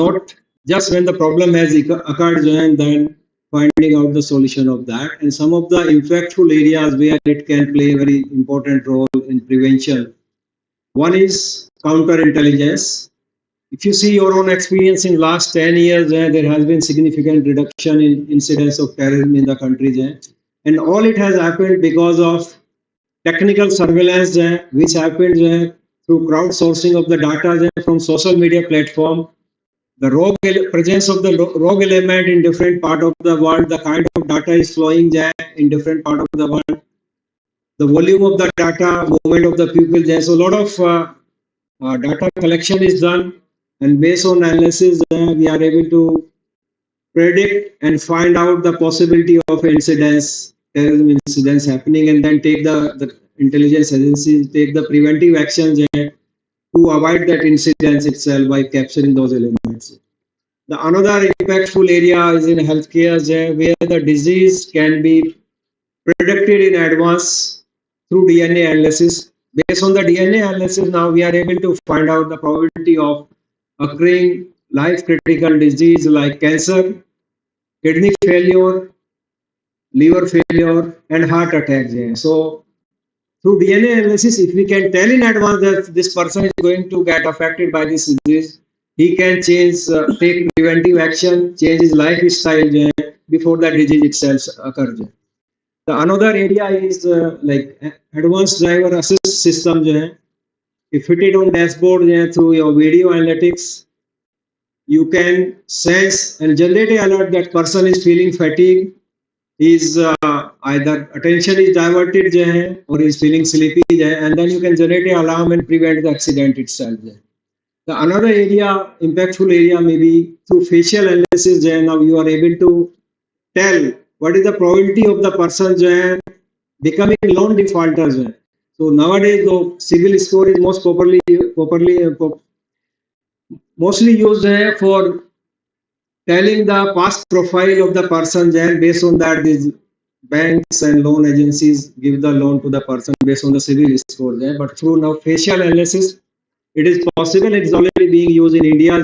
Not just when the problem has occurred and then finding out the solution of that. And some of the impactful areas where it can play a very important role in prevention. One is counterintelligence. If you see your own experience in last 10 years, there has been significant reduction in incidence of terrorism in the country. And all it has happened because of technical surveillance, which happened through crowdsourcing of the data from social media platform. The presence of the rogue element in different part of the world, the kind of data is flowing in different part of the world, the volume of the data, movement of the people there. So a lot of data collection is done. And based on analysis, we are able to predict and find out the possibility of incidents terrorism incidents happening, and then take the intelligence agencies take the preventive actions to avoid that incident itself by capturing those elements. The another impactful area is in healthcare, where the disease can be predicted in advance through DNA analysis. Based on the DNA analysis, now we are able to find out the probability of occurring life-critical disease like cancer, kidney failure, liver failure, and heart attacks. So through DNA analysis, if we can tell in advance that this person is going to get affected by this disease, he can take preventive action, change his lifestyle before that disease itself occurs. The another area is like advanced driver assist system. If fit it on dashboard through your video analytics, you can sense and generate an alert that person is feeling fatigue, is either attention is diverted or is feeling sleepy, and then you can generate an alarm and prevent the accident itself. The another area, impactful area, maybe through facial analysis. Now you are able to tell what is the probability of the person becoming loan defaulters. So nowadays, though civil score is mostly used for telling the past profile of the person, and based on that, these banks and loan agencies give the loan to the person based on the civil score. But through now facial analysis, it is possible. It is already being used in India.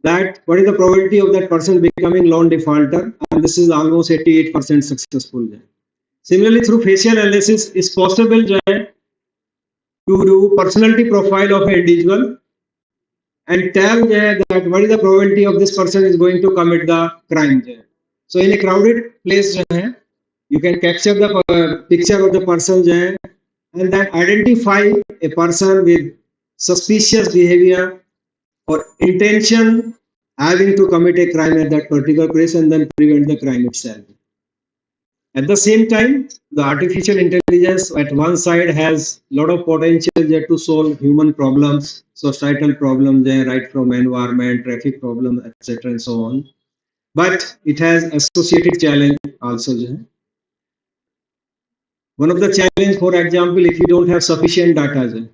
That what is the probability of that person becoming loan defaulter, and this is almost 88% successful. Similarly, through facial analysis, it's possible to do personality profile of an individual and tell that what is the probability of this person is going to commit the crime. So in a crowded place, you can capture the picture of the person and then identify a person with suspicious behavior or intention having to commit a crime at that particular place, and then prevent the crime itself. At the same time, the artificial intelligence at one side has a lot of potential to solve human problems, societal problems, right from environment, traffic problem, etc. and so on. But it has associated challenge also. One of the challenge, for example, if you don't have sufficient data.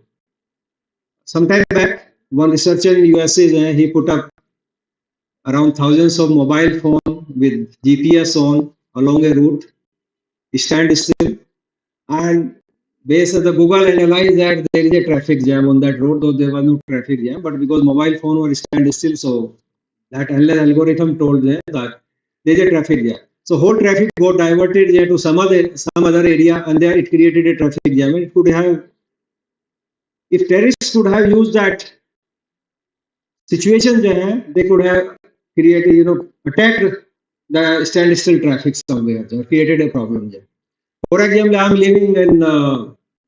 Sometime back, one researcher in USA, he put up around thousands of mobile phone with GPS on along a route, stand still, and based on the Google analyzed that there is a traffic jam on that road, though there was no traffic jam, but because mobile phone were stand still, so that algorithm told them that there is a traffic jam. So whole traffic got diverted to some other area, and there it created a traffic jam. It could have, if terrorists could have used that situation, they could have created, attacked the standstill traffic somewhere, created a problem there. For example, I am living in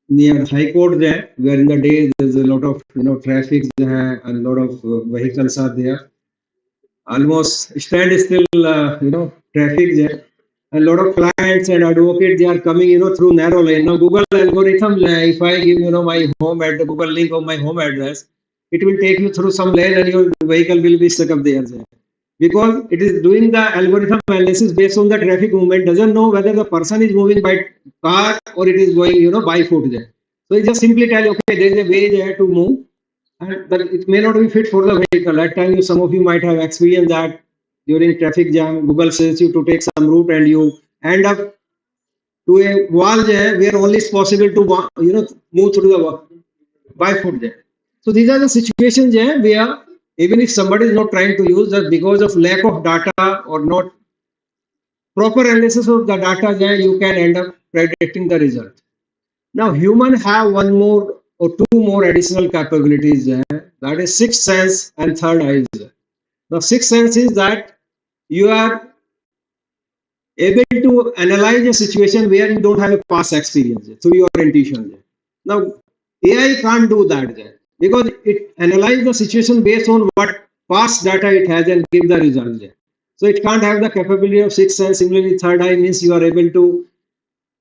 near High Court there, where in the day there's a lot of traffic there and a lot of vehicles are there. Almost standstill traffic there. A lot of clients and advocates, they are coming through narrow lane. Now Google algorithm, if I give my home address, Google link of my home address, it will take you through some lane and your vehicle will be stuck up there. Because it is doing the algorithm analysis based on the traffic movement, doesn't know whether the person is moving by car or it is going by foot there. So it just simply tell, okay, there is a way there to move, and but it may not be fit for the vehicle. At times, some of you might have experienced that during traffic jam, Google says you to take some route and you end up to a wall there where only it's possible to move through the wall by foot there. So these are the situations there where even if somebody is not trying to use that, because of lack of data or not proper analysis of the data there, you can end up predicting the result. Now humans have one more or two more additional capabilities there, that is sixth sense and third eyes. The sixth sense is that you are able to analyze a situation where you don't have a past experience through your intuition. Now AI can't do that because it analyzes the situation based on what past data it has and give the result there. So it can't have the capability of sixth sense. Similarly, third eye means you are able to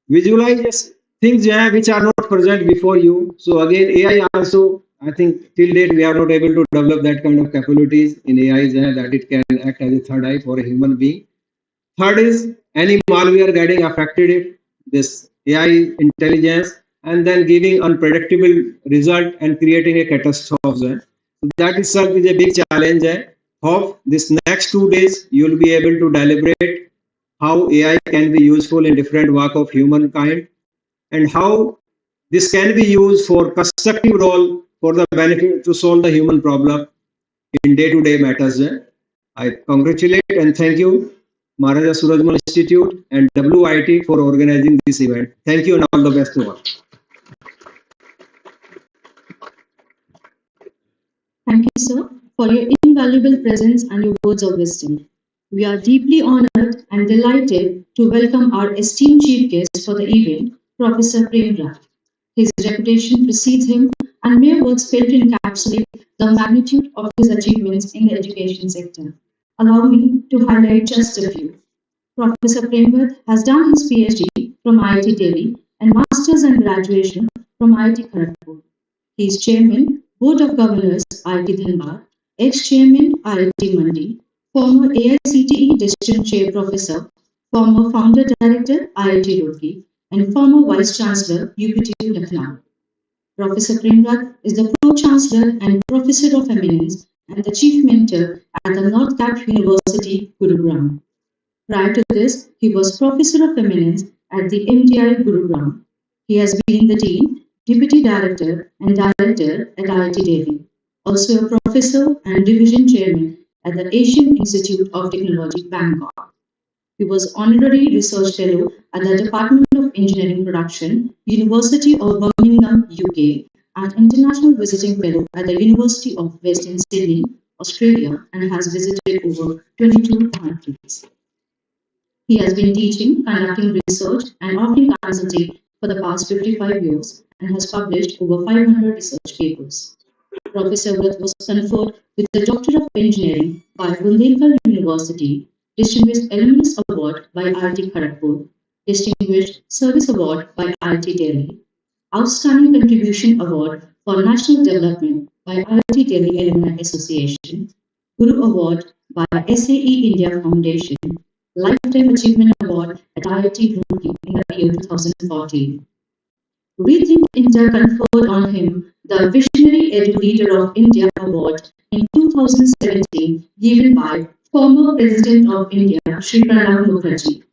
visualize things which are not present before you. So again, AI also, I think till date we are not able to develop that kind of capabilities in AI that it can act as a third eye for a human being. Third is any malware getting affected it, this AI intelligence, and then giving unpredictable result and creating a catastrophe. So that itself is a big challenge. Hope this next 2 days you will be able to deliberate how AI can be useful in different work of humankind and how this can be used for constructive role for the benefit to solve the human problem in day-to-day matters. I congratulate and thank you, Maharaja Surajmal Institute and WIT for organizing this event. Thank you and all the best to all. Thank you, sir, for your invaluable presence and your words of wisdom. We are deeply honored and delighted to welcome our esteemed chief guest for the event, Professor Prem. His reputation precedes him, and mere words fail to encapsulate the magnitude of his achievements in the education sector. Allow me to highlight just a few. Professor Prem has done his PhD from IIT Delhi and Masters and Graduation from IIT Kharagpur. He is Chairman, Board of Governors, IIT Dhanbad, ex-Chairman, IIT Mandi, former AICTE Distinct Chair Professor, former Founder Director, IIT Roorkee, and former Vice Chancellor, UPTU Lucknow. Professor Prem is the Pro-Chancellor and Professor of Eminence and the Chief Mentor at the North Cap University, Gurugram. Prior to this, he was Professor of Eminence at the MTI Gurugram. He has been the Dean, Deputy Director and Director at IIT Delhi, also a Professor and Division Chairman at the Asian Institute of Technology, Bangkok. He was Honorary Research Fellow at the Department of Engineering Production, University of Birmingham, UK, and International Visiting Fellow at the University of Western Sydney, Australia, and has visited over 22 countries. He has been teaching, conducting research, and offering consulting for the past 55 years and has published over 500 research papers. Professor Wright was conferred with the Doctor of Engineering by Bundelkhand University, Distinguished Alumnus Award by IIT Kharagpur, Distinguished Service Award by IIT Delhi, Outstanding Contribution Award for National Development by IIT Delhi Alumni Association, Guru Award by SAE India Foundation, Lifetime Achievement Award at IIT Roorkee in the year 2014. Rethink India conferred on him the Visionary Edu Leader of India Award in 2017, given by former President of India, Shri Pranab Mukherjee.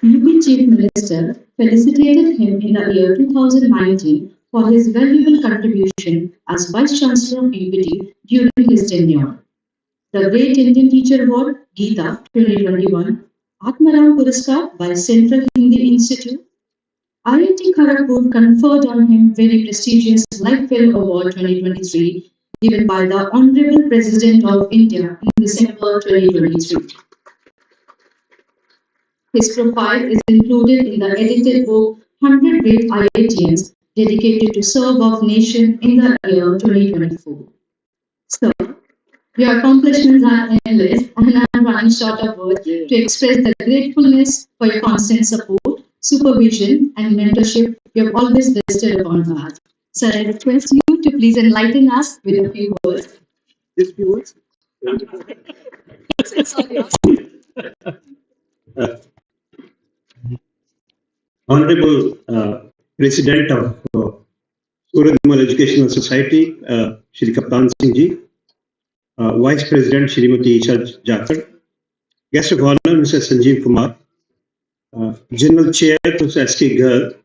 UP Chief Minister felicitated him in the year 2019 for his valuable contribution as Vice Chancellor of UPT during his tenure. The Great Indian Teacher Award, Geeta 2021, Atmaram Puraskar by Central Hindi Institute, IIT Kharagpur conferred on him very prestigious Life Fellow Award 2023 given by the Honorable President of India in December 2023. His profile is included in the edited book 100 Great IITians dedicated to serve of nation in the year 2024. So, your accomplishments are endless, and I am running short of words to express the gratefulness for your constant support, supervision, and mentorship you have always bestowed upon us. So I request you to please enlighten us with a few words. Just few words. Honorable President of Surajmal Educational Society, Shri Kaptan Singh Ji, Vice President Shrimati Isha Jakar, Guest of Honor Mr. Sanjeev Kumar, General Chair Mr. S.K. Garg,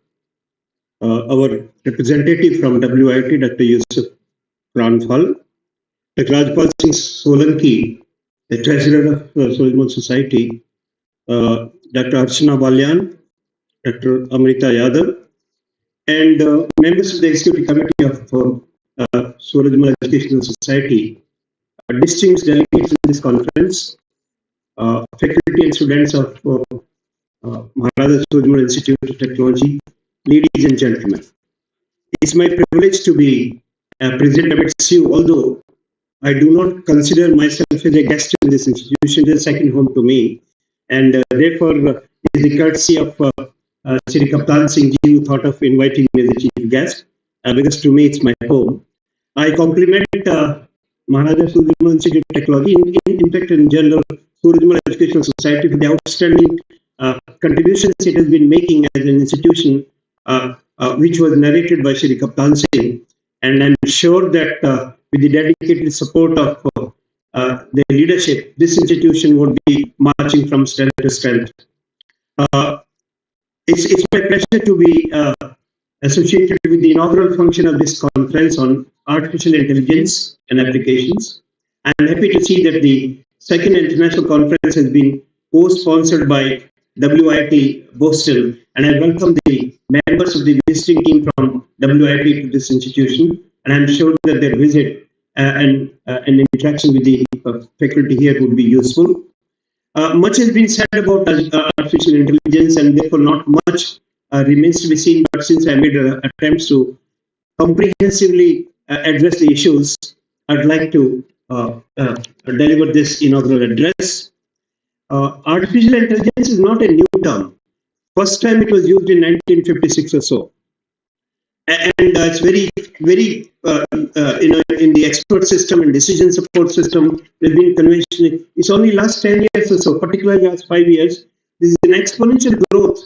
our representative from WIT Dr. Yusuf Ranfal, Dr. Rajpal Singh Solanki, the Treasurer of Surajmal Society, Dr. Archana Balyan, Dr. Amita Yadav, and members of the Executive Committee of Surajmal Educational Society, distinguished delegates in this conference, faculty and students of Maharaja Surajmal Institute of Technology, ladies and gentlemen. It's my privilege to be present amidst you, although I do not consider myself as a guest in this institution. It is a second home to me, and therefore it is the courtesy of Shri Kaptan Singh Ji who thought of inviting me as a chief guest, because to me it's my home. I compliment Maharaja Surajmal Institute of Technology, in fact, in general, Surajmal Educational Society, for the outstanding contributions it has been making as an institution, which was narrated by Shri Kaptan Singh. And I'm sure that with the dedicated support of their leadership, this institution would be marching from strength to strength. It's my pleasure to be associated with the inaugural function of this conference on artificial intelligence and applications. I'm happy to see that the second international conference has been co-sponsored by WIT Boston, and I welcome the members of the visiting team from WIT to this institution, and I'm sure that their visit and interaction with the faculty here would be useful. Much has been said about artificial intelligence, and therefore not much remains to be seen. But since I made attempts to comprehensively address the issues, I'd like to deliver this inaugural address. Artificial intelligence is not a new term. First time it was used in 1956 or so. And it's very in the expert system and decision support system, there's been conventional. It's only last 10 years or so, particularly last 5 years, this is an exponential growth.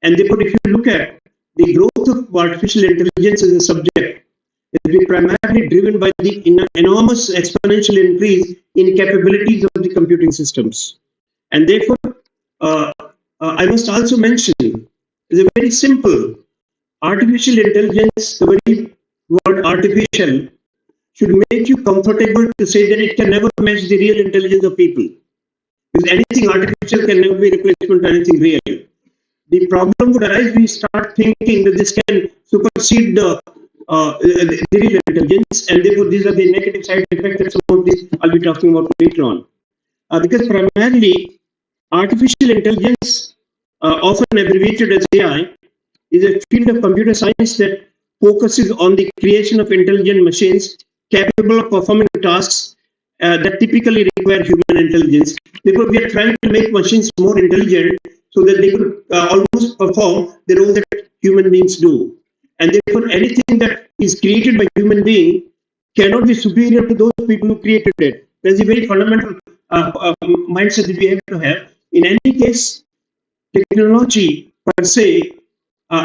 And therefore, if you look at the growth of artificial intelligence as a subject, it's been primarily driven by the enormous exponential increase in capabilities of the computing systems. And therefore, I must also mention, it's a very simple. Artificial intelligence, the very word artificial, should make you comfortable to say that it can never match the real intelligence of people. Because anything artificial can never be replacement to anything real. The problem would arise when you start thinking that this can supersede the real intelligence, and therefore these are the negative side effects that some of these I'll be talking about later on. Because primarily, artificial intelligence, often abbreviated as AI, is a field of computer science that focuses on the creation of intelligent machines capable of performing tasks that typically require human intelligence. Therefore, we are trying to make machines more intelligent so that they could almost perform the role that human beings do. And therefore, anything that is created by human being cannot be superior to those people who created it. There's a very fundamental mindset that we have to have. In any case, technology per se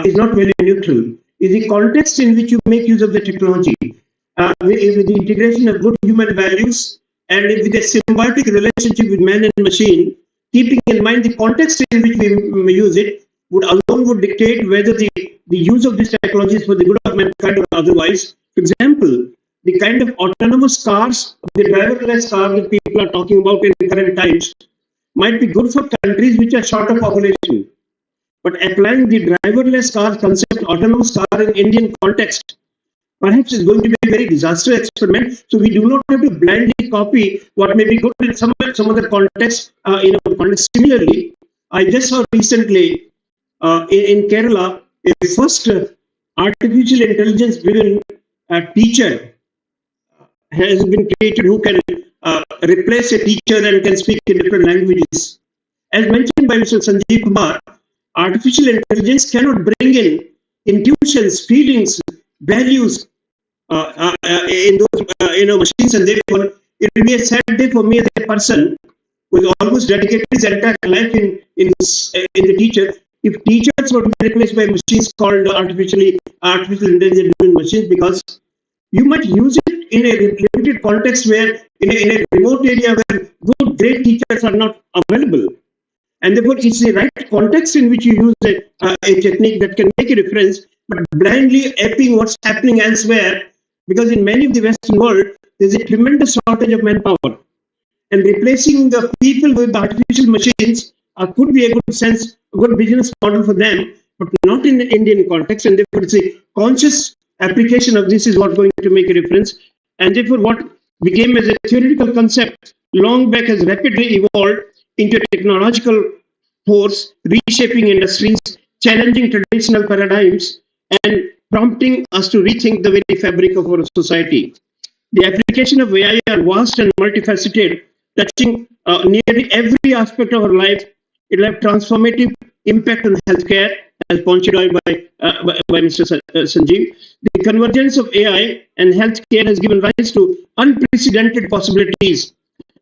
is not very neutral. Is the context in which you make use of the technology, with the integration of good human values and with a symbiotic relationship with man and machine, keeping in mind the context in which we use it, would dictate whether the use of this technology is for the good of mankind or otherwise. For example, the kind of autonomous cars, the driverless cars that people are talking about in current times, might be good for countries which are short of population. But applying the driverless car concept, autonomous car in Indian context, perhaps is going to be a very disastrous experiment. So we do not have to blindly copy what may be good in some other context. Similarly, I just saw recently in Kerala a first artificial intelligence-driven teacher has been created who can replace a teacher and can speak in different languages. As mentioned by Mr. Sanjeev Kumar, artificial intelligence cannot bring in intuitions, feelings, values in those machines, and therefore it will be a sad day for me as a person who has almost dedicated his entire life in the teacher. If teachers were to be replaced by machines called artificial intelligence machines, because you might use it in a limited context where in a remote area where good, great teachers are not available. And therefore, it's the right context in which you use a technique that can make a difference, but blindly aping what's happening elsewhere, because in many of the Western world, there's a tremendous shortage of manpower. And replacing the people with artificial machines could be a good business model for them, but not in the Indian context. And therefore, it's a conscious application of this is what's going to make a difference. And therefore, what became as a theoretical concept long back has rapidly evolved into a technological force, reshaping industries, challenging traditional paradigms, and prompting us to rethink the very fabric of our society. The application of AI are vast and multifaceted, touching nearly every aspect of our life. It will have transformative impact on healthcare, as pointed out by Mr. Sanjeev. The convergence of AI and healthcare has given rise to unprecedented possibilities.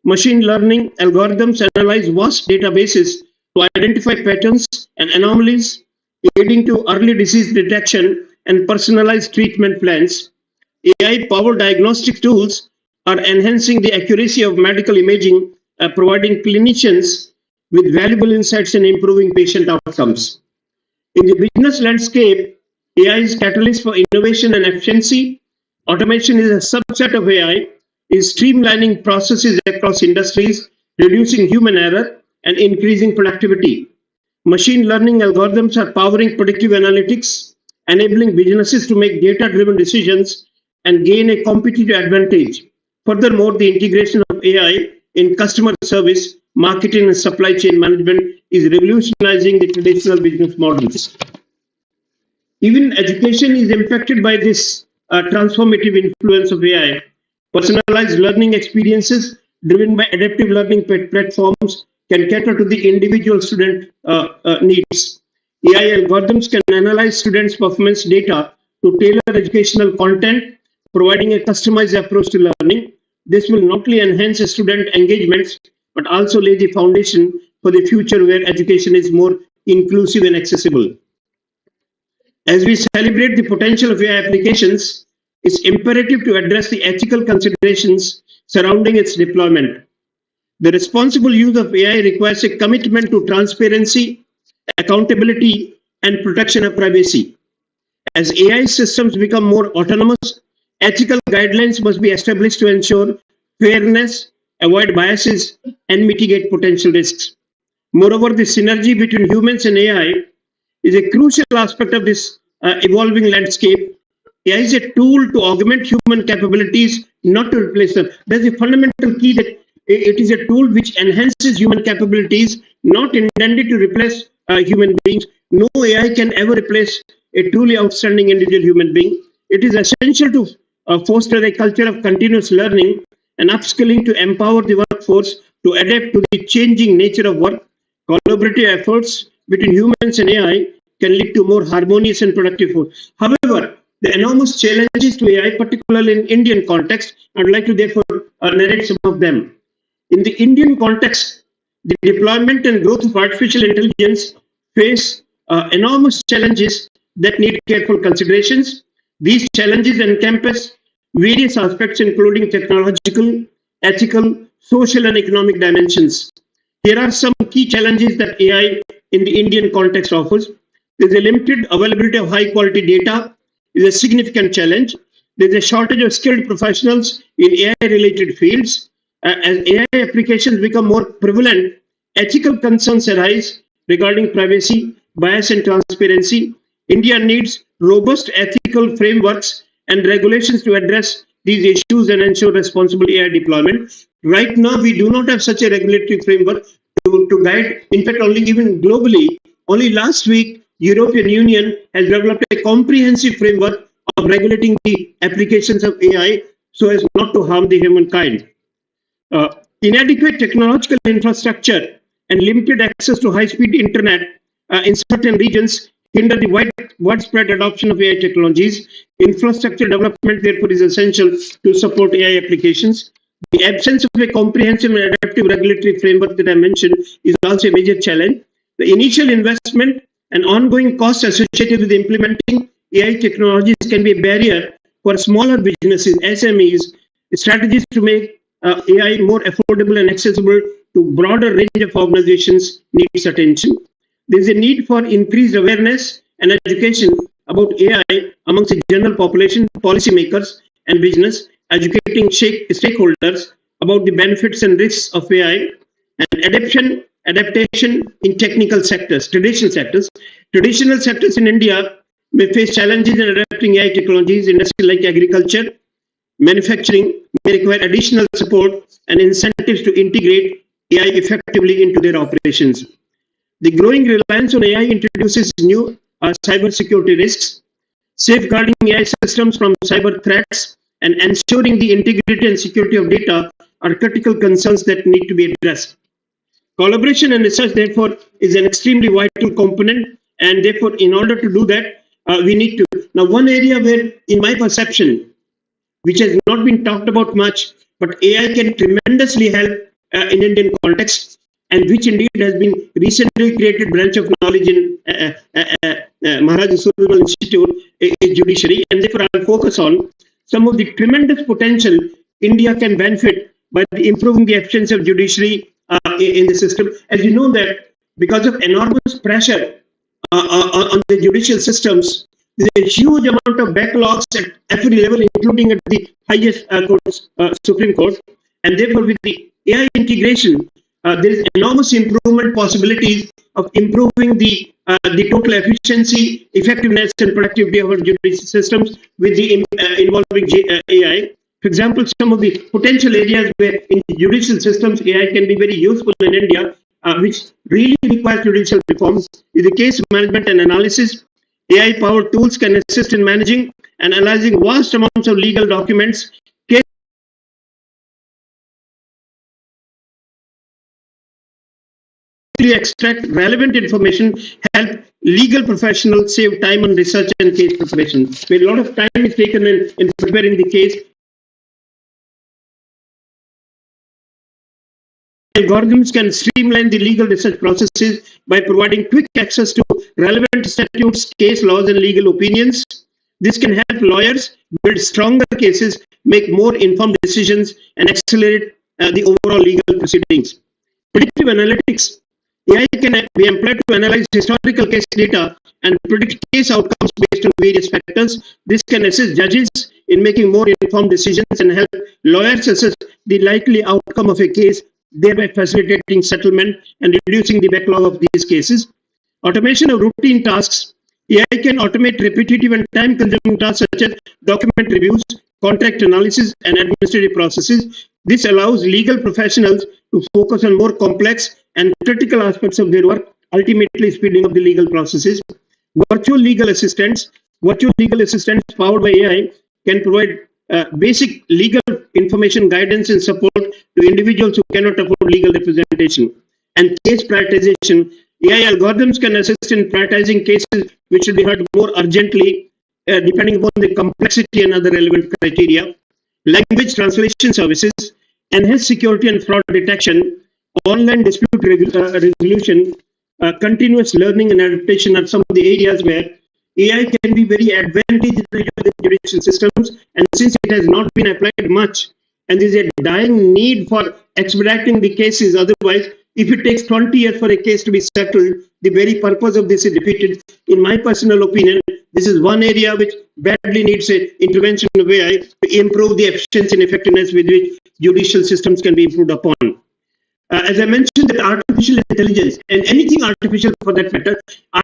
Machine learning algorithms analyze vast databases to identify patterns and anomalies, leading to early disease detection and personalized treatment plans. AI-powered diagnostic tools are enhancing the accuracy of medical imaging, providing clinicians with valuable insights and improving patient outcomes. In the business landscape, AI is catalyst for innovation and efficiency. Automation is a subset of AI, is streamlining processes across industries, reducing human error, and increasing productivity. Machine learning algorithms are powering predictive analytics, enabling businesses to make data-driven decisions and gain a competitive advantage. Furthermore, the integration of AI in customer service, marketing, and supply chain management is revolutionizing the traditional business models. Even education is impacted by this transformative influence of AI. Personalized learning experiences driven by adaptive learning platforms can cater to the individual student needs. AI algorithms can analyze students' performance data to tailor educational content, providing a customized approach to learning. This will not only enhance student engagements, but also lay the foundation for the future where education is more inclusive and accessible. As we celebrate the potential of AI applications, it's imperative to address the ethical considerations surrounding its deployment. The responsible use of AI requires a commitment to transparency, accountability, and protection of privacy. As AI systems become more autonomous, ethical guidelines must be established to ensure fairness, avoid biases, and mitigate potential risks. Moreover, the synergy between humans and AI is a crucial aspect of this evolving landscape. AI is a tool to augment human capabilities, not to replace them. There's a fundamental key that it is a tool which enhances human capabilities, not intended to replace human beings. No AI can ever replace a truly outstanding individual human being. It is essential to foster a culture of continuous learning and upskilling to empower the workforce to adapt to the changing nature of work. Collaborative efforts between humans and AI can lead to more harmonious and productive work. However, the enormous challenges to AI, particularly in Indian context, I'd like to therefore narrate some of them. In the Indian context, the deployment and growth of artificial intelligence face enormous challenges that need careful considerations. These challenges encompass various aspects, including technological, ethical, social, and economic dimensions. Here are some key challenges that AI in the Indian context offers. There's a limited availability of high quality data, is a significant challenge. There's a shortage of skilled professionals in AI related fields. As AI applications become more prevalent, ethical concerns arise regarding privacy, bias, and transparency. India needs robust ethical frameworks and regulations to address these issues and ensure responsible AI deployment. Right now, we do not have such a regulatory framework to guide. In fact, only even globally, only last week, European Union has developed a comprehensive framework of regulating the applications of AI so as not to harm the humankind. Inadequate technological infrastructure and limited access to high-speed internet in certain regions hinder the widespread adoption of AI technologies. Infrastructure development, therefore, is essential to support AI applications. The absence of a comprehensive and adaptive regulatory framework that I mentioned is also a major challenge. The initial investment and ongoing costs associated with implementing AI technologies can be a barrier for smaller businesses, SMEs. Strategies to make AI more affordable and accessible to broader range of organizations needs attention. There is a need for increased awareness and education about AI amongst the general population, policymakers, and business, educating stakeholders about the benefits and risks of AI, and adaptation in technical sectors, traditional sectors. Traditional sectors in India may face challenges in adapting AI technologies. Industries like agriculture, manufacturing may require additional support and incentives to integrate AI effectively into their operations. The growing reliance on AI introduces new cybersecurity risks. Safeguarding AI systems from cyber threats and ensuring the integrity and security of data are critical concerns that need to be addressed. Collaboration and research, therefore, is an extremely vital component. And therefore, in order to do that, we need to. Now, one area where, in my perception, which has not been talked about much, but AI can tremendously help in Indian context, and which indeed has been recently created branch of knowledge in Maharaja Surajmal Institute, judiciary, and therefore I'll focus on some of the tremendous potential India can benefit by improving the efficiency of judiciary in the system. As you know that because of enormous pressure on the judicial systems, there is a huge amount of backlogs at every level, including at the highest courts, Supreme Court. And therefore, with the AI integration, there is enormous improvement possibilities of improving the total efficiency, effectiveness, and productivity of our judicial systems with the involving AI. For example, some of the potential areas where in judicial systems AI can be very useful in India, which really requires judicial reforms, is the case management and analysis. AI-powered tools can assist in managing and analyzing vast amounts of legal documents, extract relevant information, help legal professionals save time on research and case preparation. Where a lot of time is taken in preparing the case. Algorithms can streamline the legal research processes by providing quick access to relevant statutes, case laws, and legal opinions. This can help lawyers build stronger cases, make more informed decisions, and accelerate the overall legal proceedings. Predictive analytics. AI can be employed to analyze historical case data and predict case outcomes based on various factors. This can assist judges in making more informed decisions and help lawyers assess the likely outcome of a case, thereby facilitating settlement and reducing the backlog of these cases. Automation of routine tasks. AI can automate repetitive and time-consuming tasks such as document reviews, contract analysis, and administrative processes. This allows legal professionals to focus on more complex and critical aspects of their work, ultimately speeding up the legal processes. Virtual legal assistants. Virtual legal assistants powered by AI can provide basic legal information, guidance, and support to individuals who cannot afford legal representation. And case prioritization. AI algorithms can assist in prioritizing cases which should be heard more urgently, depending upon the complexity and other relevant criteria. Language translation services, enhanced security and fraud detection, online dispute resolution, continuous learning and adaptation are some of the areas where AI can be very advantageous to the judicial systems, and since it has not been applied much, and there is a dying need for expediting the cases, otherwise, if it takes 20 years for a case to be settled, the very purpose of this is defeated. In my personal opinion, this is one area which badly needs an intervention of AI to improve the efficiency and effectiveness with which judicial systems can be improved upon. As I mentioned, that artificial intelligence, and anything artificial for that matter,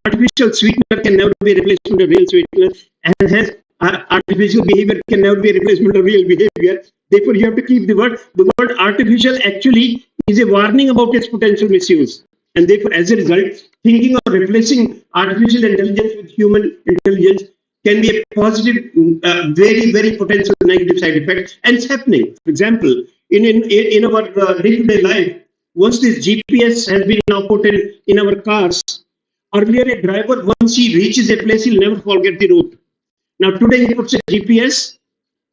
artificial sweetener can never be a replacement of real sweetener, and hence artificial behavior can never be a replacement of real behavior. Therefore, you have to keep the word artificial actually is a warning about its potential misuse. And therefore, as a result, thinking of replacing artificial intelligence with human intelligence can be a positive, very, very potential negative side effect. And it's happening. For example, in our day-to-day life, once this GPS has been now put in our cars, earlier a driver, once he reaches a place, he'll never forget the route. Now today he puts a GPS,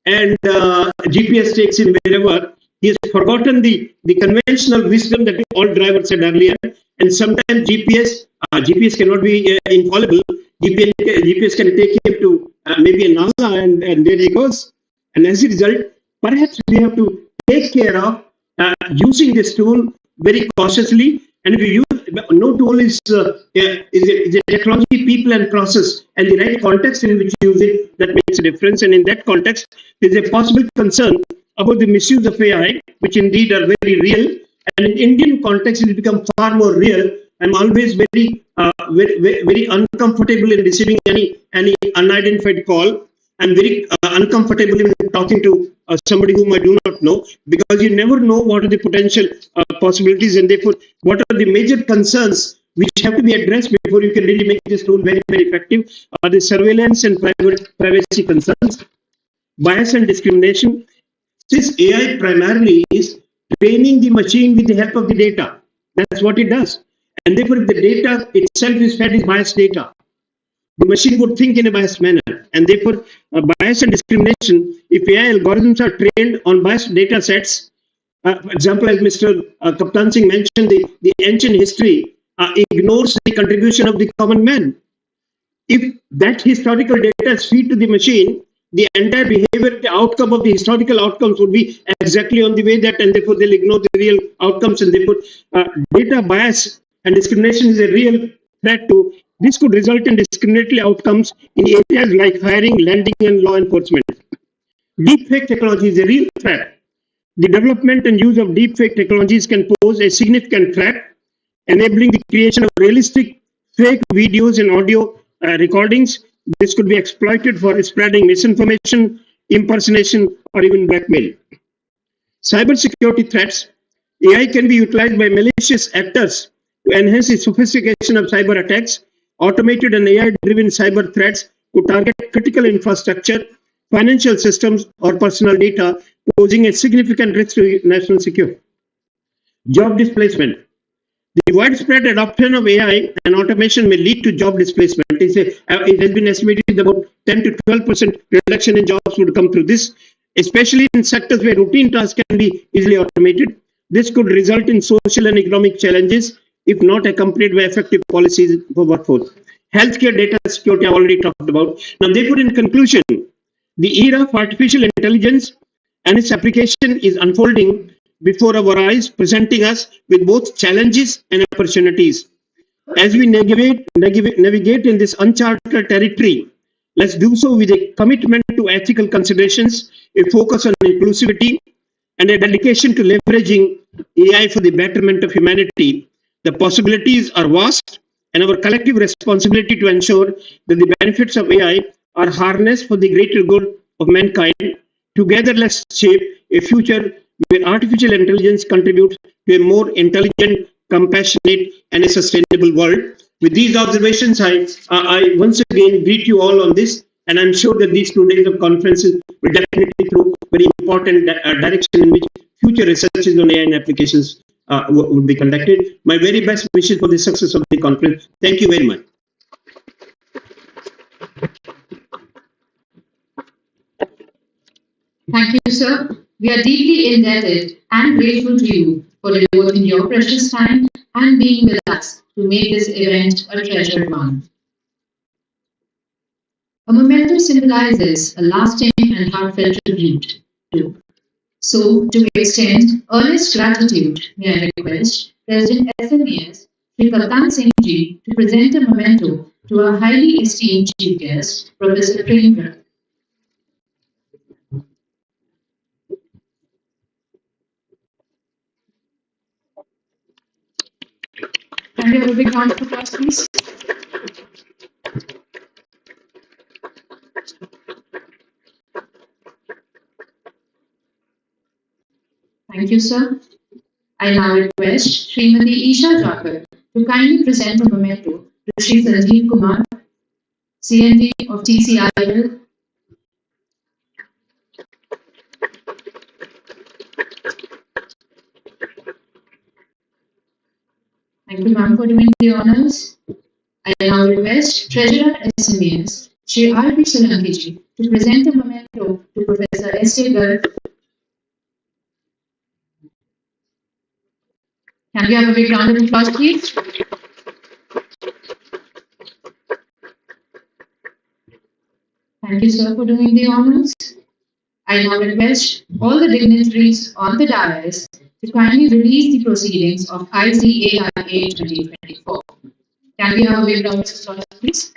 and GPS takes him wherever. He has forgotten the conventional wisdom that all drivers said earlier. And sometimes GPS cannot be infallible. GPS can take him to maybe a Nala, and there he goes. And as a result, perhaps we have to take care of using this tool very cautiously. And if you use, no tool is a technology, people, and process, and the right context in which you use it, that makes a difference. And in that context, there is a possible concern about the misuse of AI, which indeed are very real. And in Indian context, it will become far more real. I'm always very uncomfortable in receiving any unidentified call. I'm very uncomfortable in talking to somebody whom I do not know, because you never know what are the potential possibilities, and therefore what are the major concerns which have to be addressed before you can really make this tool very, very effective. Are the surveillance and privacy concerns, bias and discrimination. Since AI primarily is training the machine with the help of the data, that's what it does. And therefore, if the data itself is fed is biased data, the machine would think in a biased manner. And therefore, bias and discrimination, if AI algorithms are trained on biased data sets, for example, as Mr. Kaptan Singh mentioned, the ancient history ignores the contribution of the common man. If that historical data is fed to the machine, the entire behavior, the outcome of the historical outcomes would be exactly on the way that, and therefore they'll ignore the real outcomes, and therefore data bias and discrimination is a real threat to. This could result in discriminatory outcomes in areas like hiring, lending, and law enforcement. Deepfake technology is a real threat. The development and use of deepfake technologies can pose a significant threat, enabling the creation of realistic fake videos and audio recordings. This could be exploited for spreading misinformation, impersonation, or even blackmail. Cybersecurity threats. AI can be utilized by malicious actors to enhance the sophistication of cyber attacks. Automated and AI-driven cyber threats could target critical infrastructure, financial systems, or personal data, posing a significant risk to national security. Job displacement. The widespread adoption of AI and automation may lead to job displacement. It has been estimated about 10 to 12% reduction in jobs would come through this, especially in sectors where routine tasks can be easily automated. This could result in social and economic challenges if not accompanied by effective policies for workforce. Healthcare data security I already talked about. Now, therefore, in conclusion, the era of artificial intelligence and its application is unfolding before our eyes, presenting us with both challenges and opportunities. As we navigate in this uncharted territory, let's do so with a commitment to ethical considerations, a focus on inclusivity, and a dedication to leveraging AI for the betterment of humanity. The possibilities are vast, and our collective responsibility to ensure that the benefits of AI are harnessed for the greater good of mankind. Together, let's shape a future where artificial intelligence contributes to a more intelligent, compassionate, and a sustainable world. With these observations, I once again greet you all on this, and I'm sure that these 2 days of conferences will definitely throw very important direction in which future researches on AI and applications would be conducted. My very best wishes for the success of the conference. Thank you very much. Thank you, sir. We are deeply indebted and grateful to you for devoting your precious time and being with us to make this event a treasured one. A memento symbolizes a lasting and heartfelt tribute to. So, to extend earnest gratitude, may I request President SMES, Sri Kaptan Singh Ji, to present a memento to our highly esteemed chief guest, Professor Prem. Can we have a big round of applause, please? Thank you, sir. I now request Srimati Isha Jakar to kindly present a memento to Sri Sanjeev Kumar, CND of TCIL. Thank you, ma'am, for doing the honors. I now request Treasurer SMES, Sri R.B. Solanki ji, to present a memento to Professor S.A. Garg. Can we have a big round of applause, please? Thank you, sir, for doing the honors. I now request all the dignitaries on the dais to kindly release the proceedings of IGDTUW 2024. Can we have a big round of applause, please?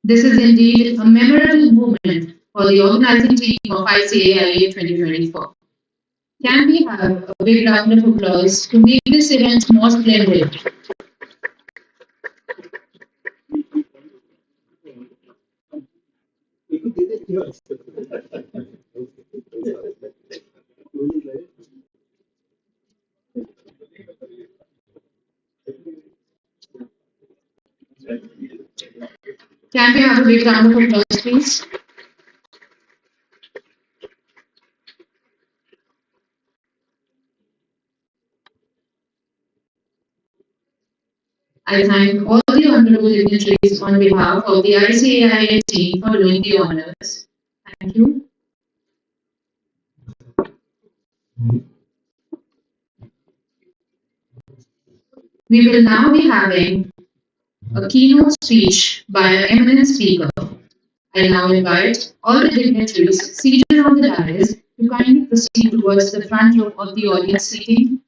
This is indeed a memorable moment for the organizing team of ICAIA 2024. Can we have a big round of applause to make this event more splendid? Can we have a big round of applause, please? I thank all the honorable dignitaries on behalf of the ICAIA team for doing the honors. Thank you. We will now be having a keynote speech by an eminent speaker. I now invite all the dignitaries seated on the dais to kindly proceed towards the front row of the audience seating.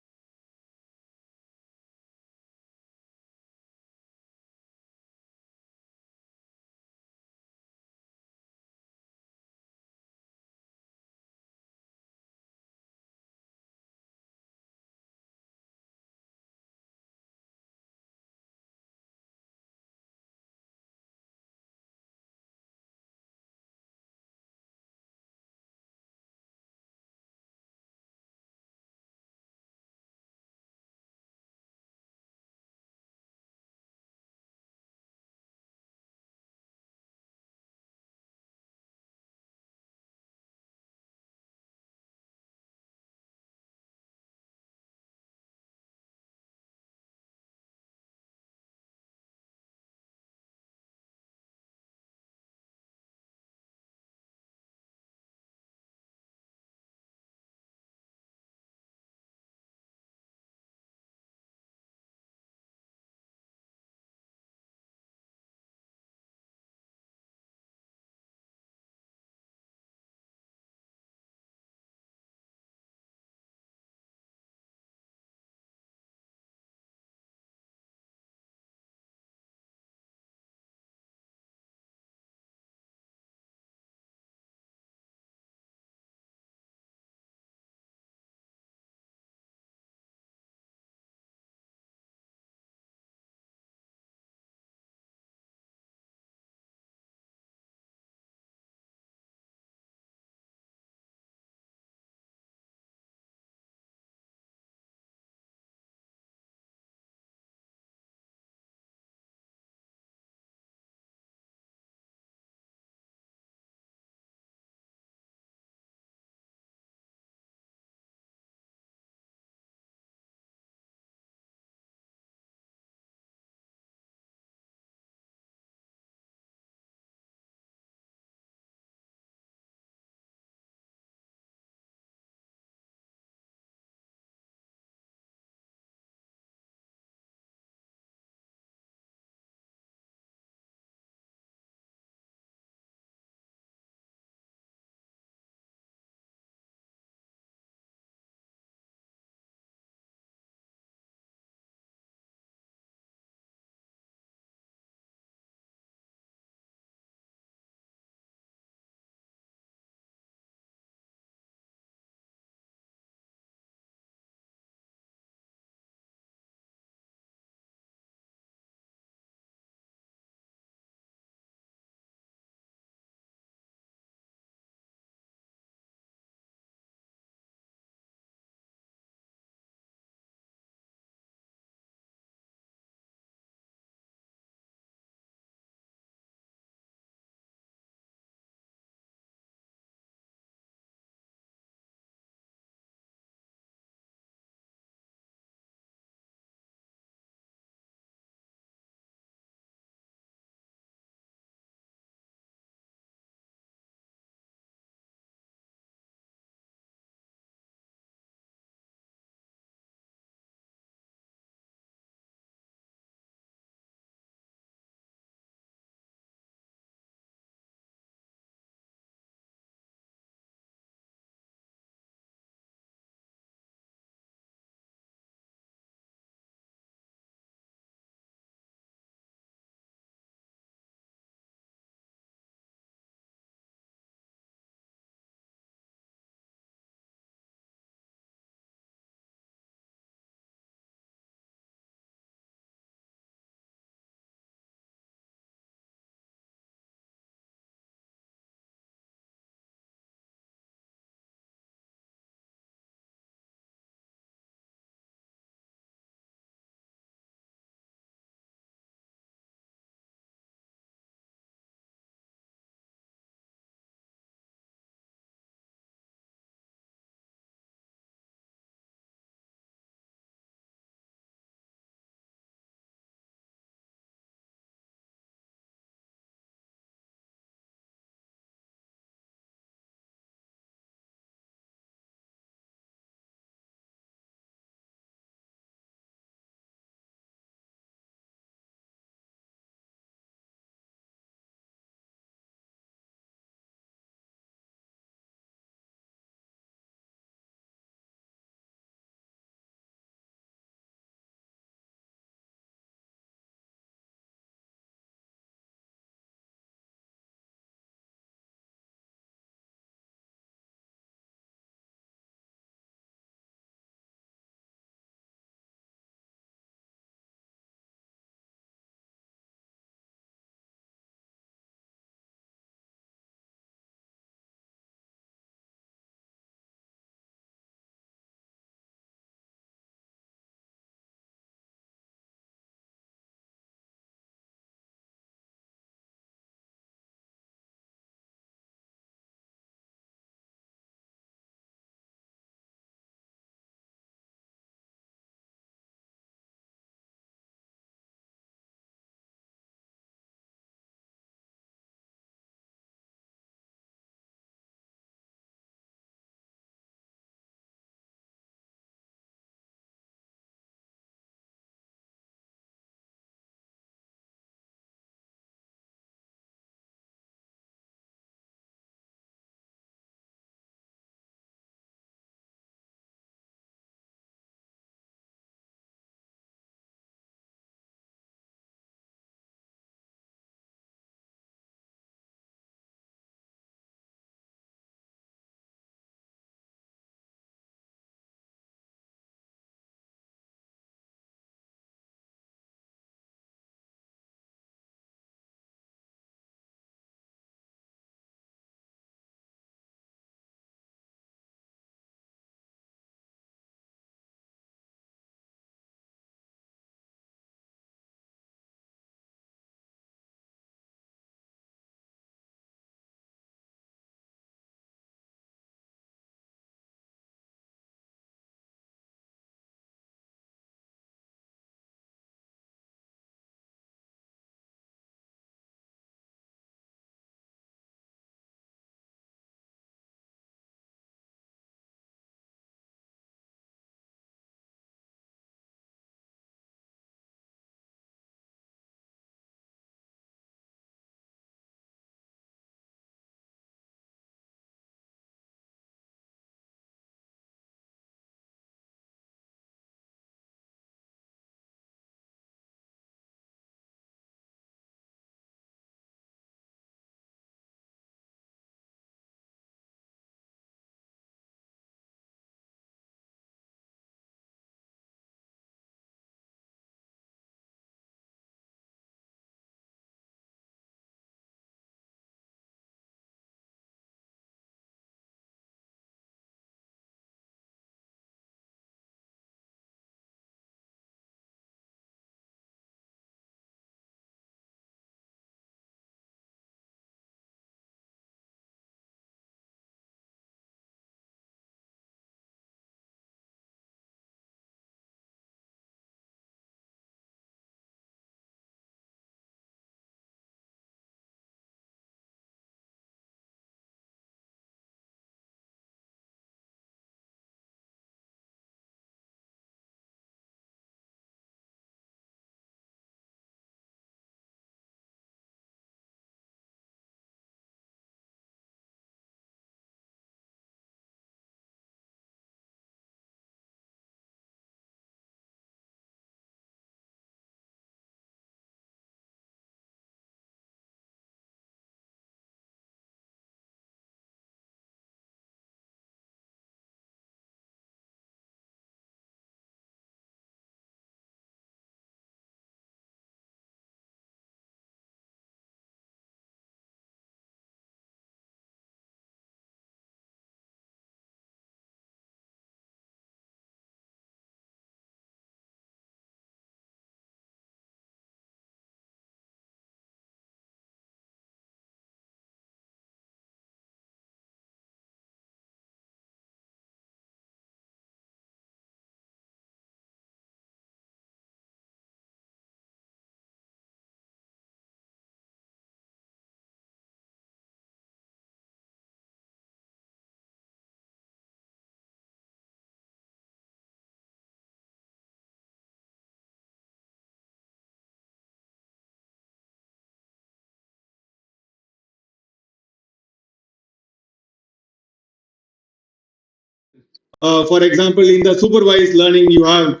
For example, in the supervised learning, you have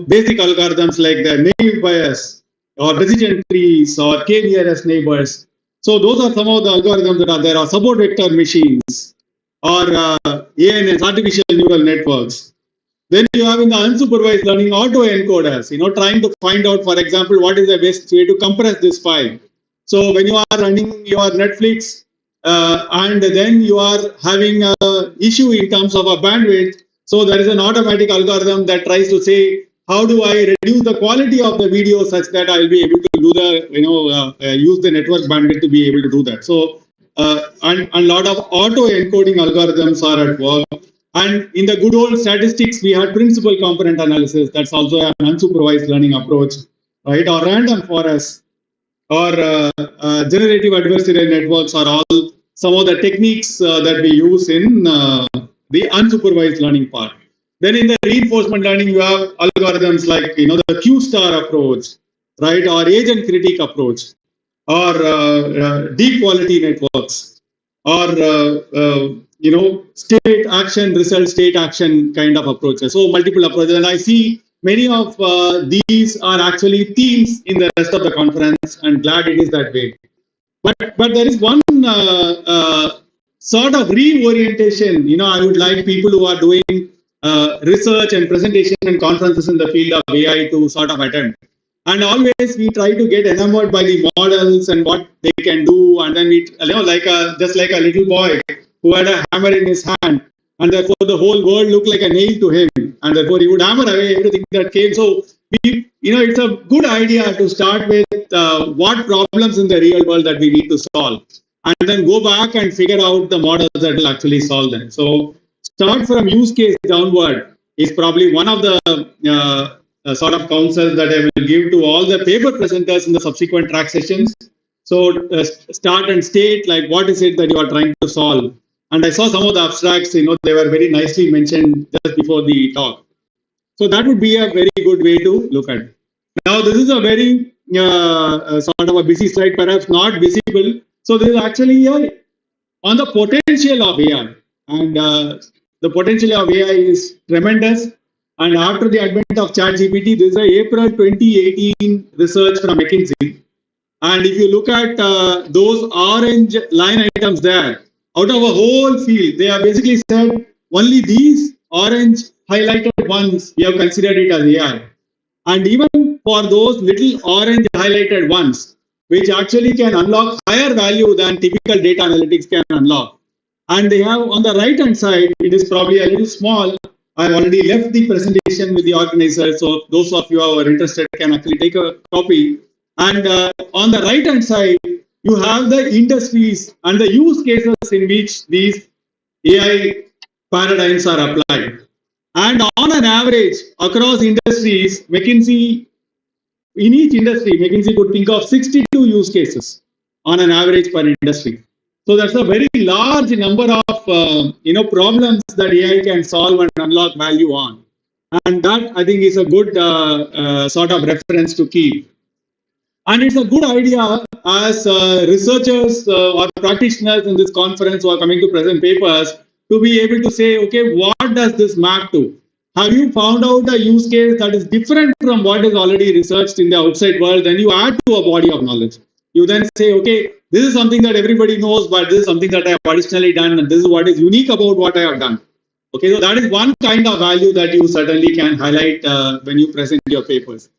basic algorithms like the naive bias or decision trees or k-nearest neighbors. So those are some of the algorithms that are there. Are support vector machines or ANNs, artificial neural networks. Then you have in the unsupervised learning autoencoders, trying to find out, for example, what is the best way to compress this file. So when you are running your Netflix and then you are having a issue in terms of a bandwidth, so there is an automatic algorithm that tries to say, how do I reduce the quality of the video such that I will be able to do the, use the network bandwidth to be able to do that. So, and a lot of auto encoding algorithms are at work. And in the good old statistics, we had principal component analysis. That's also an unsupervised learning approach, right? Or random forest or generative adversarial networks are all some of the techniques that we use in the unsupervised learning part. Then in the reinforcement learning, you have algorithms like the Q-star approach, right, or agent critique approach, or deep quality networks, or state action, result, state action kind of approaches. So multiple approaches, and I see many of these are actually themes in the rest of the conference, and glad it is that way. But there is one sort of reorientation. I would like people who are doing research and presentation and conferences in the field of AI to sort of attend. And always we try to get enamored by the models and what they can do, and then we, just like a little boy who had a hammer in his hand, and therefore the whole world looked like a nail to him, and therefore he would hammer away everything that came. So it's a good idea to start with what problems in the real world that we need to solve, and then go back and figure out the models that will actually solve them. So start from use case downward is probably one of the sort of counsels that I will give to all the paper presenters in the subsequent track sessions. So start and state like what is it that you are trying to solve. And I saw some of the abstracts, they were very nicely mentioned just before the talk. So that would be a very good way to look at it. Now this is a very sort of a busy slide, perhaps not visible. So this is actually on the potential of AI. And the potential of AI is tremendous. And after the advent of ChatGPT, this is a April 2018 research from McKinsey. And if you look at those orange line items there, out of a whole field, they have basically said only these orange highlighted ones, we have considered it as AI. And even for those little orange highlighted ones, which actually can unlock higher value than typical data analytics can unlock. And they have on the right hand side, it is probably a little small. I've already left the presentation with the organizer, so those of you who are interested can actually take a copy. And on the right hand side, you have the industries and the use cases in which these AI paradigms are applied. And on an average, across industries, McKinsey, in each industry, McKinsey could think of 62 use cases on an average per industry. So that's a very large number of problems that AI can solve and unlock value on, and that I think is a good sort of reference to keep. And it's a good idea as researchers or practitioners in this conference who are coming to present papers to be able to say, okay, what does this map to? Have you found out a use case that is different from what is already researched in the outside world? Then you add to a body of knowledge. You then say, okay, this is something that everybody knows, but this is something that I have additionally done, and this is what is unique about what I have done. Okay, so that is one kind of value that you certainly can highlight when you present your papers.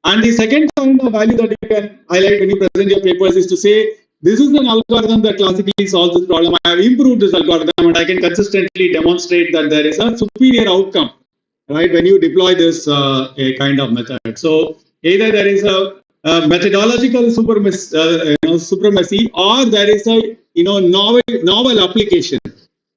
And the second kind of value that you can highlight when you present your papers is to say, this is an algorithm that classically solves this problem. I have improved this algorithm, and I can consistently demonstrate that there is a superior outcome, right, when you deploy this kind of method. So either there is a methodological supremacy, or there is a novel application.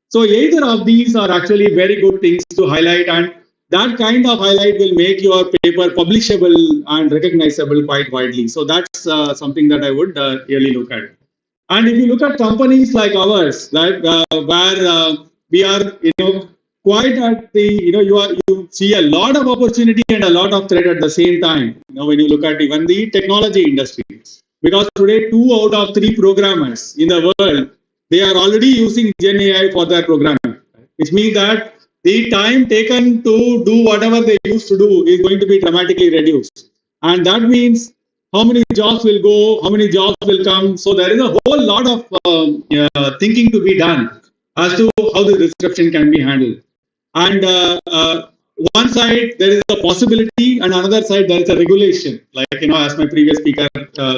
So either of these are actually very good things to highlight, and that kind of highlight will make your paper publishable and recognizable quite widely. So that's something that I would really look at. And if you look at companies like ours, right, where we are, quite at the, you see a lot of opportunity and a lot of threat at the same time. When you look at even the technology industry, because today 2 out of 3 programmers in the world, they are already using Gen AI for their programming, which means that the time taken to do whatever they used to do is going to be dramatically reduced. And that means how many jobs will go, how many jobs will come. So there is a whole lot of thinking to be done as to how the disruption can be handled. And one side there is a possibility, and another side there is a regulation. Like as my previous speaker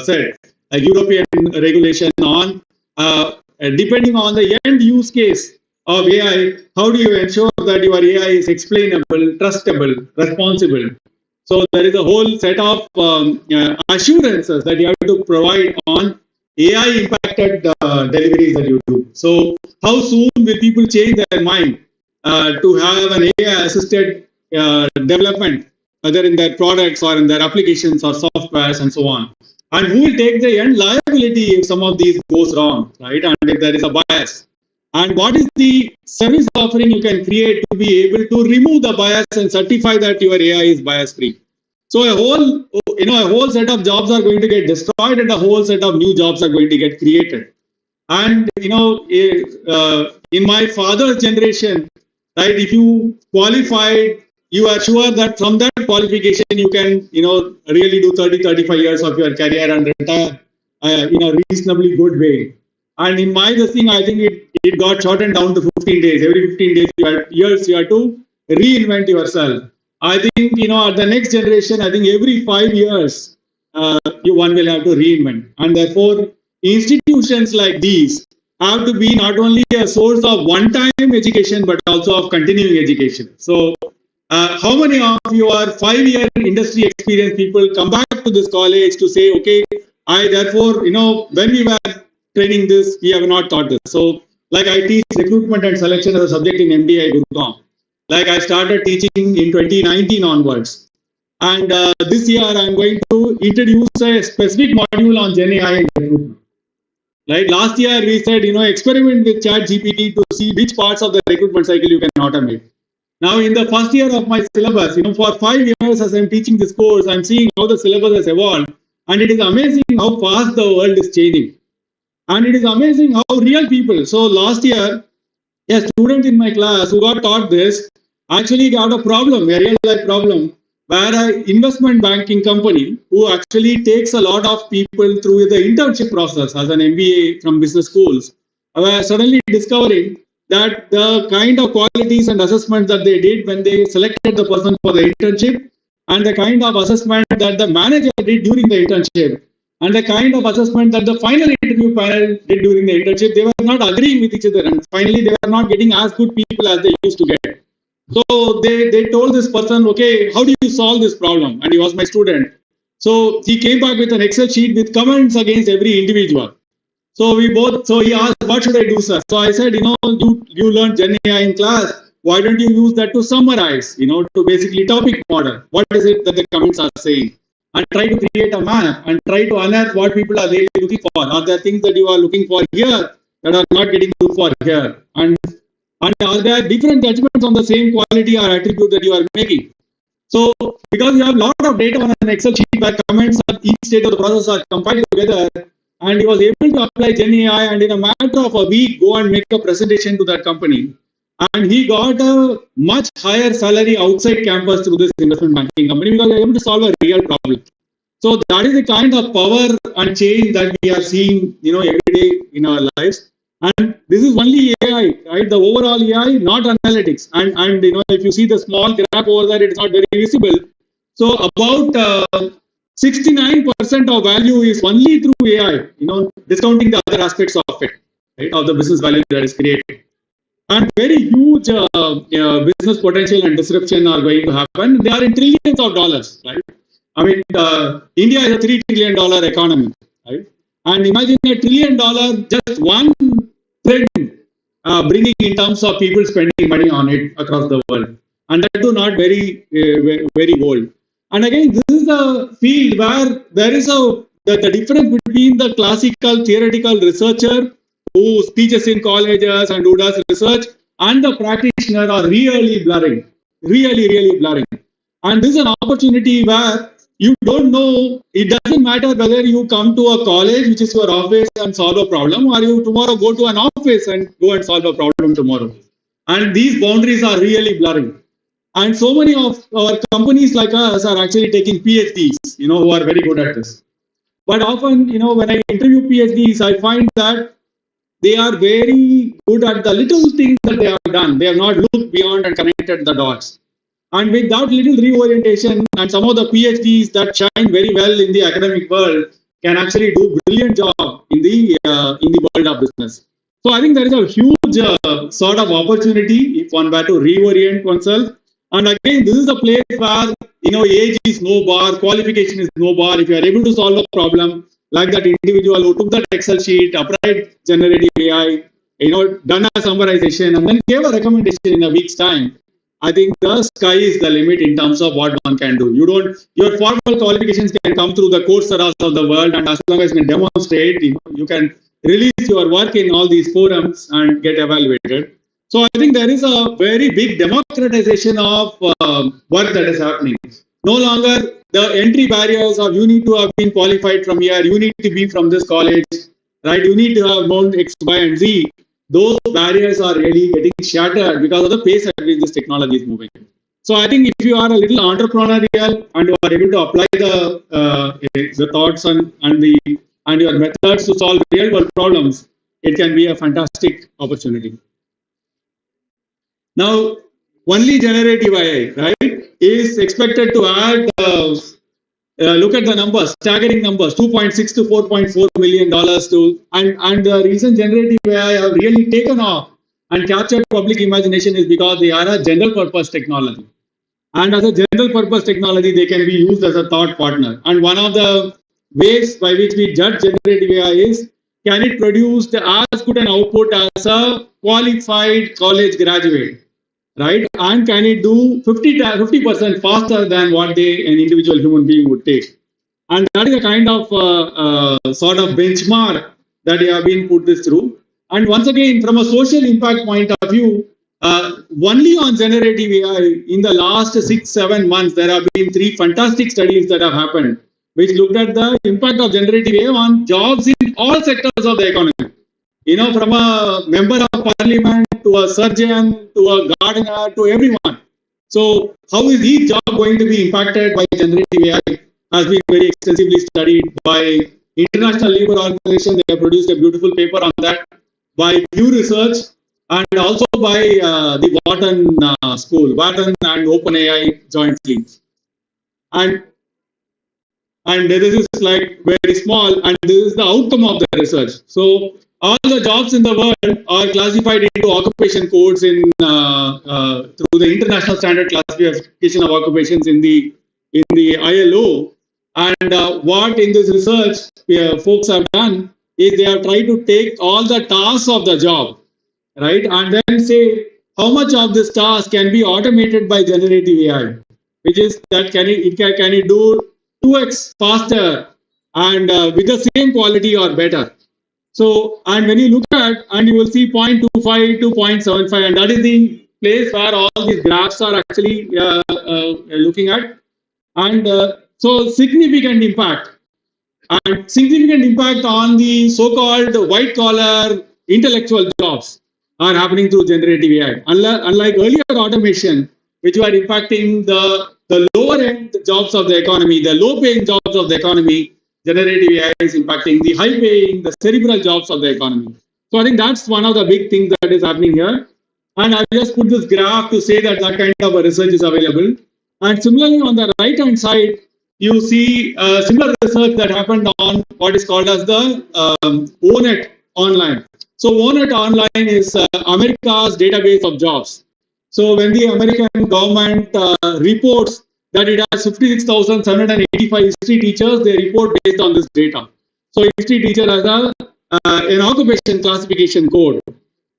said, a European regulation on depending on the end use case of AI. How do you ensure that your AI is explainable, trustable, responsible? So there is a whole set of assurances that you have to provide on AI impacted deliveries that you do. So how soon will people change their mind to have an AI assisted development, whether in their products or in their applications or softwares and so on? And who will take the end liability if some of these goes wrong, right? And if there is a bias. And what is the service offering you can create to be able to remove the bias and certify that your AI is bias free? So a whole set of jobs are going to get destroyed, and a whole set of new jobs are going to get created. And in my father's generation, right, if you qualified, you are sure that from that qualification you can really do 30-35 years of your career and retire in a reasonably good way. And in my thing, I think it got shortened down to 15 days. Every 15 days you have to reinvent yourself. I think at the next generation, I think every 5 years one will have to reinvent. And therefore institutions like these have to be not only a source of one-time education but also of continuing education. So how many of your 5-year industry experience people come back to this college to say, okay, I therefore, when we were training this, we have not taught this. So like I teach recruitment and selection as a subject in MDI Gurgaon. Like I started teaching in 2019 onwards. And this year I'm going to introduce a specific module on Gen AI and recruitment. Like last year we said, experiment with ChatGPT to see which parts of the recruitment cycle you can automate. Now in the first year of my syllabus, for 5 years as I'm teaching this course, I'm seeing how the syllabus has evolved, and it is amazing how fast the world is changing. And it is amazing how real people. So last year, a student in my class who got taught this actually got a problem, a real life problem, where an investment banking company who actually takes a lot of people through the internship process as an MBA from business schools were suddenly discovering that the kind of qualities and assessments that they did when they selected the person for the internship, and the kind of assessment that the manager did during the internship, and the kind of assessment that the final interview panel did during the internship, they were not agreeing with each other, and finally they were not getting as good people as they used to get. So they told this person, okay, how do you solve this problem? And he was my student. So he came back with an Excel sheet with comments against every individual. So he asked, what should I do, sir? So I said, you learned Gen AI in class. Why don't you use that to summarize, to basically topic model? What is it that the comments are saying? And try to create a map and try to unearth what people are really looking for. Are there things that you are looking for here that are not getting looked for here? And are there different judgments on the same quality or attribute that you are making? So because you have a lot of data on an Excel sheet where comments at each stage of the process are compiled together, and he was able to apply Gen AI and in a matter of a week go and make a presentation to that company. And he got a much higher salary outside campus through this investment banking company because they were able to solve a real problem. So that is the kind of power and change that we are seeing, every day in our lives. And this is only AI, right? The overall AI, not analytics. And if you see the small graph over there, it's not very visible. So about 69% of value is only through AI, discounting the other aspects of it, right? Of the business value that is created. And very huge business potential and disruption are going to happen. They are in trillions of dollars, right? I mean, India is a $3 trillion economy, right? And imagine $1 trillion, just one thread bringing in terms of people spending money on it across the world. And that too not very, very old. And again, this is a field where there is the difference between the classical theoretical researcher who teaches in colleges and who does research and the practitioner are really blurring, really blurring. And this is an opportunity where you don't know, it doesn't matter whether you come to a college, which is your office, and solve a problem, or you tomorrow go to an office and go and solve a problem tomorrow. And these boundaries are really blurring. And so many of our companies like us are actually taking PhDs, who are very good at this. But often, when I interview PhDs, I find that they are very good at the little things that they have done. They have not looked beyond and connected the dots. And with that little reorientation and some of the PhDs that shine very well in the academic world can actually do brilliant job in the world of business. So I think there is a huge sort of opportunity if one were to reorient oneself. And again, this is a place where age is no bar, qualification is no bar. If you are able to solve a problem like that individual who took that Excel sheet, applied generative AI, done a summarization, and then gave a recommendation in a week's time. I think the sky is the limit in terms of what one can do. Your formal qualifications can come through the Coursera of the world, and as long as you can demonstrate, you can release your work in all these forums and get evaluated. So I think there is a very big democratization of work that is happening. No longer the entry barriers of you need to have been qualified from here, you need to be from this college, right? You need to have known X, Y, and Z. Those barriers are really getting shattered because of the pace at which this technology is moving. So I think if you are a little entrepreneurial and you are able to apply the thoughts and your methods to solve real world problems, it can be a fantastic opportunity. Now, only generative AI, right, is expected to add. Look at the numbers, staggering numbers, $2.6 to $4.4 million to, and the reason generative AI have really taken off and captured public imagination is because they are a general purpose technology. And as a general purpose technology, they can be used as a thought partner. And one of the ways by which we judge generative AI is, can it produce as good an output as a qualified college graduate? Right? And can it do 50% faster than what an individual human being would take? And that is a kind of sort of benchmark that they have been put this through. And once again, from a social impact point of view, only on generative AI, in the last 6-7 months, there have been 3 fantastic studies that have happened, which looked at the impact of generative AI on jobs in all sectors of the economy. From a member of parliament to a surgeon to a gardener to everyone. So, how is each job going to be impacted by generative AI? Has been very extensively studied by International Labour Organization. They have produced a beautiful paper on that, by Pew Research, and also by the Wharton School, Wharton and OpenAI jointly. And this is like very small, and this is the outcome of the research. So all the jobs in the world are classified into occupation codes through the International Standard Classification of Occupations in the ILO. And what in this research folks have done is they have tried to take all the tasks of the job, right, and then say how much of this task can be automated by generative AI, which is that can it do 2x faster and with the same quality or better. So, and when you look at, and you will see 0.25 to 0.75, and that is the place where all these graphs are actually looking at. And so significant impact. And significant impact on the so-called white-collar intellectual jobs are happening through generative AI. Unlike earlier automation, which were impacting the lower-end jobs of the economy, the low-paying jobs of the economy, generative AI is impacting the high-paying, the cerebral jobs of the economy. So I think that's one of the big things that is happening here. And I just put this graph to say that that kind of a research is available. And similarly, on the right-hand side, you see similar research that happened on what is called as the ONET Online. So ONET Online is America's database of jobs. So when the American government reports that it has 56,785 history teachers, they report based on this data. So history teacher has an occupation classification code.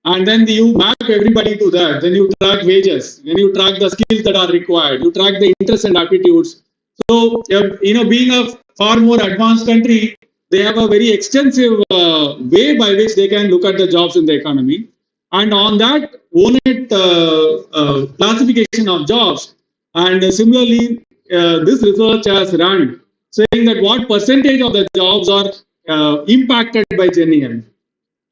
And then you map everybody to that. Then you track wages. Then you track the skills that are required. You track the interests and aptitudes. So, being a far more advanced country, they have a very extensive way by which they can look at the jobs in the economy. And on that ONET classification of jobs, and similarly, this research has run saying that what percentage of the jobs are impacted by Gen AI.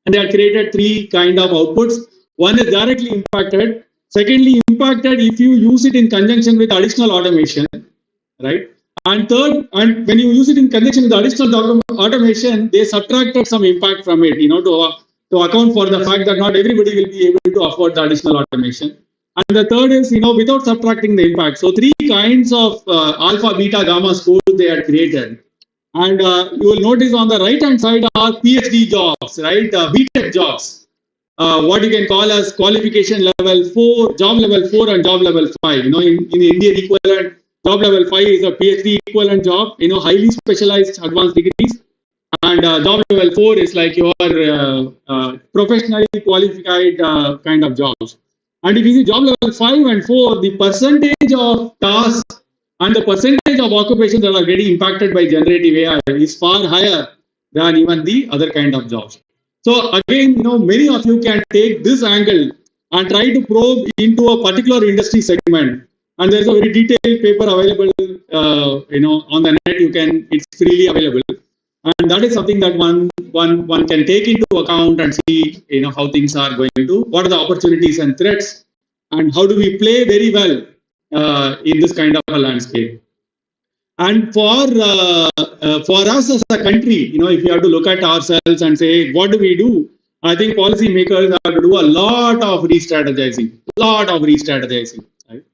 And they have created 3 kind of outputs. One is directly impacted. Secondly, impacted if you use it in conjunction with additional automation, right? And third, and when you use it in conjunction with additional automation, they subtracted some impact from it, to account for the fact that not everybody will be able to afford the additional automation. And the third is, without subtracting the impact. So three kinds of alpha, beta, gamma scores they had created. And you will notice on the right hand side are PhD jobs, right? BTech jobs. What you can call as qualification level 4, job level 4 and job level 5. In Indian equivalent, job level 5 is a PhD equivalent job, highly specialized advanced degrees. And job level 4 is like your professionally qualified kind of jobs. And if you see job level 5 and 4, the percentage of tasks and the percentage of occupations that are getting impacted by generative AI is far higher than even the other kind of jobs. So again, many of you can take this angle and try to probe into a particular industry segment. And there's a very detailed paper available, on the net. It's freely available, and that is something that one can take into account and see, how things are going to, what are the opportunities and threats, and how do we play very well in this kind of a landscape. And for us as a country, if you have to look at ourselves and say, what do we do? I think policymakers have to do a lot of re-strategizing, right?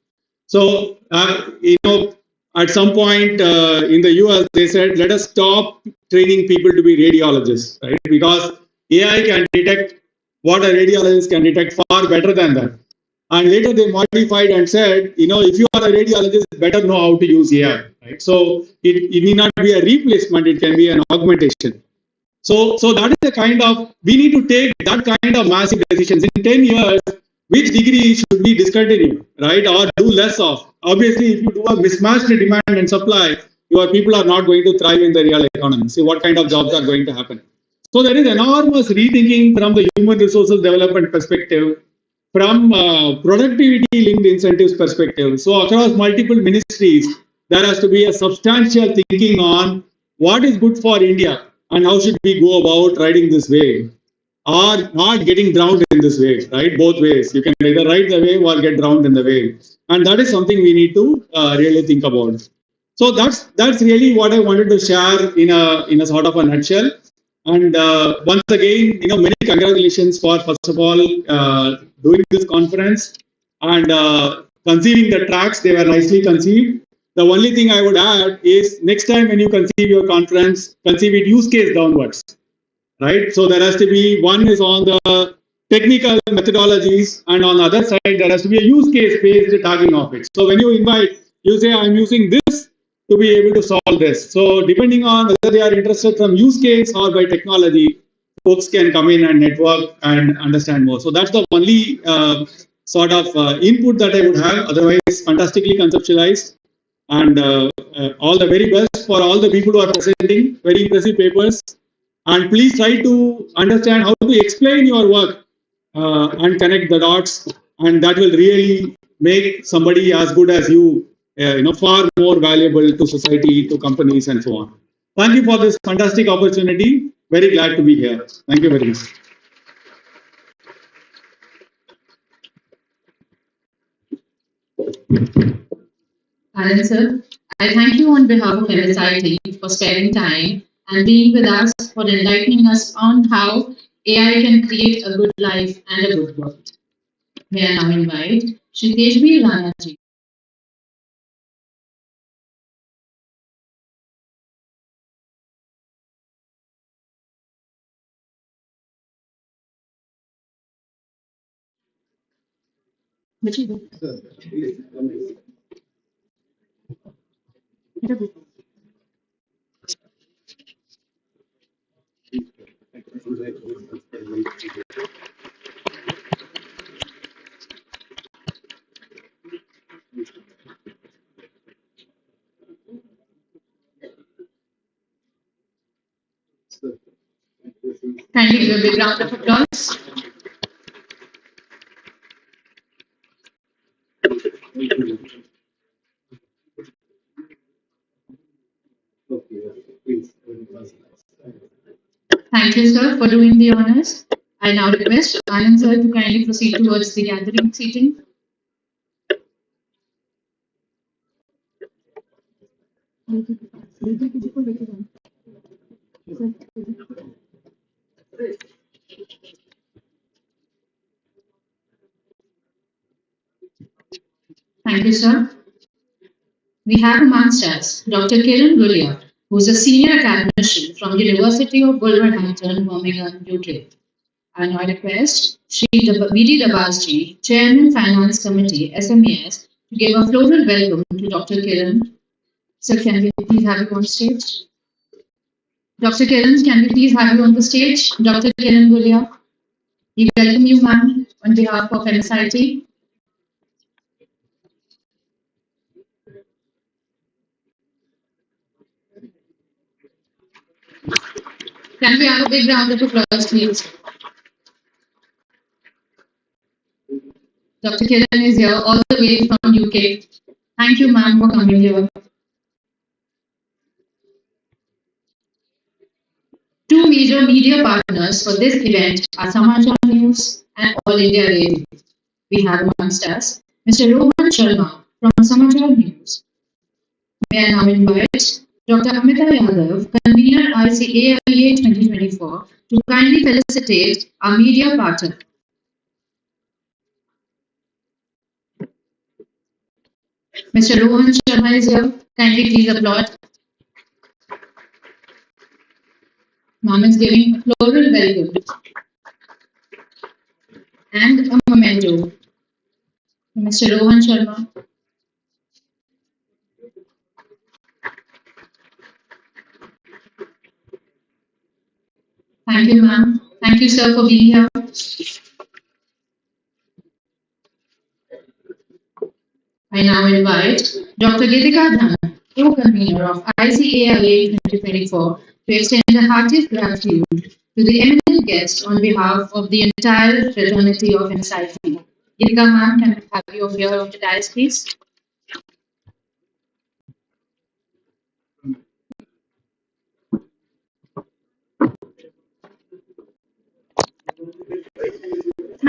So, at some point in the US, they said, let us stop training people to be radiologists, right? Because AI can detect what a radiologist can detect far better than that. And later they modified and said, if you are a radiologist, better know how to use AI, right? So it need not be a replacement, it can be an augmentation. So that is the kind of, we need to take that kind of massive decisions. In 10 years, which degree should we discontinue, right? Or do less of? Obviously, if you do a mismatched demand and supply, your people are not going to thrive in the real economy. See what kind of jobs are going to happen. So there is enormous rethinking from the human resources development perspective, from productivity linked incentives perspective. So across multiple ministries, there has to be a substantial thinking on what is good for India and how should we go about riding this wave, or not getting drowned in this wave, right? Both ways. You can either ride the wave or get drowned in the wave. And that is something we need to really think about. So that's really what I wanted to share in a sort of a nutshell. And once again, many congratulations for first of all doing this conference and conceiving the tracks. They were nicely conceived. The only thing I would add is next time when you conceive your conference, conceive it use case downwards, right? So there has to be, one is on the technical methodologies, and on the other side there has to be a use case based tagging of it. So when you invite, you say I'm using this to be able to solve this. So depending on whether they are interested from use case or by technology, folks can come in and network and understand more. So that's the only sort of input that I would have. Otherwise, fantastically conceptualized. And all the very best for all the people who are presenting. Very impressive papers. And please try to understand how to explain your work and connect the dots, and that will really make somebody as good as you, far more valuable to society, to companies, and so on. Thank you for this fantastic opportunity. Very glad to be here. Thank you very much. Alan sir, I thank you on behalf of MSIT for sparing time and being with us, for enlightening us on how AI can create a good life and a good world. May I now invite Shri Tejbir Rana ji. Kindly give a big round of applause. Thank you, sir, for doing the honors. I now request Anand sir to kindly proceed towards the gathering seating. Thank you, sir. We have amongst us Dr. Kiran Gulla, who is a senior academician from the University of Wolverhampton, Birmingham, UK. I now request Shri V.D. Dabasji, Chairman Finance Committee, SMES, to give a floral welcome to Dr. Kiran. Sir, can we please have you on stage? Dr. Kiran, can we please have you on the stage? Dr. Kiran Gulla, we welcome you, ma'am, on behalf of MSIT. Can we have a big round of applause, please? Dr. Kiran is here all the way from UK. Thank you, ma'am, for coming here. Two major media partners for this event are Samachar News and All India Radio. We have amongst us Mr. Rohan Sharma from Samachar News. May I now invite Dr. Amita Yadav, convener ICAIA 2024, to kindly felicitate our media partner. Mr. Rohan Sharma is here. Kindly please applaud. Ma'am is giving a floral welcome and a memento. Mr. Rohan Sharma. Thank you, ma'am. Thank you, sir, for being here. I now invite Dr. Gitika Dhan, co-convener of ICAIA 2024, to extend the heartiest gratitude to the eminent guest on behalf of the entire fraternity of MSIT. Gitika ma'am, can I have you over here on the dais, please?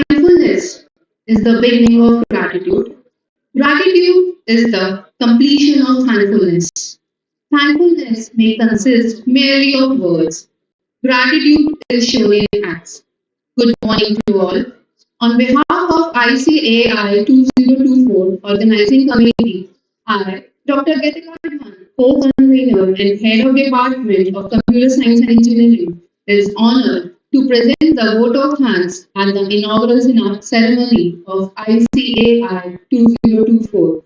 Thankfulness is the beginning of gratitude. Gratitude is the completion of thankfulness. Thankfulness may consist merely of words. Gratitude is shown in acts. Good morning to all. On behalf of ICAI 2024 Organizing Committee, I, Dr. Getika Dhan, co-convener and head of Department of Computer Science and Engineering, is honored to present the vote of thanks at the inaugural ceremony of ICAI 2024,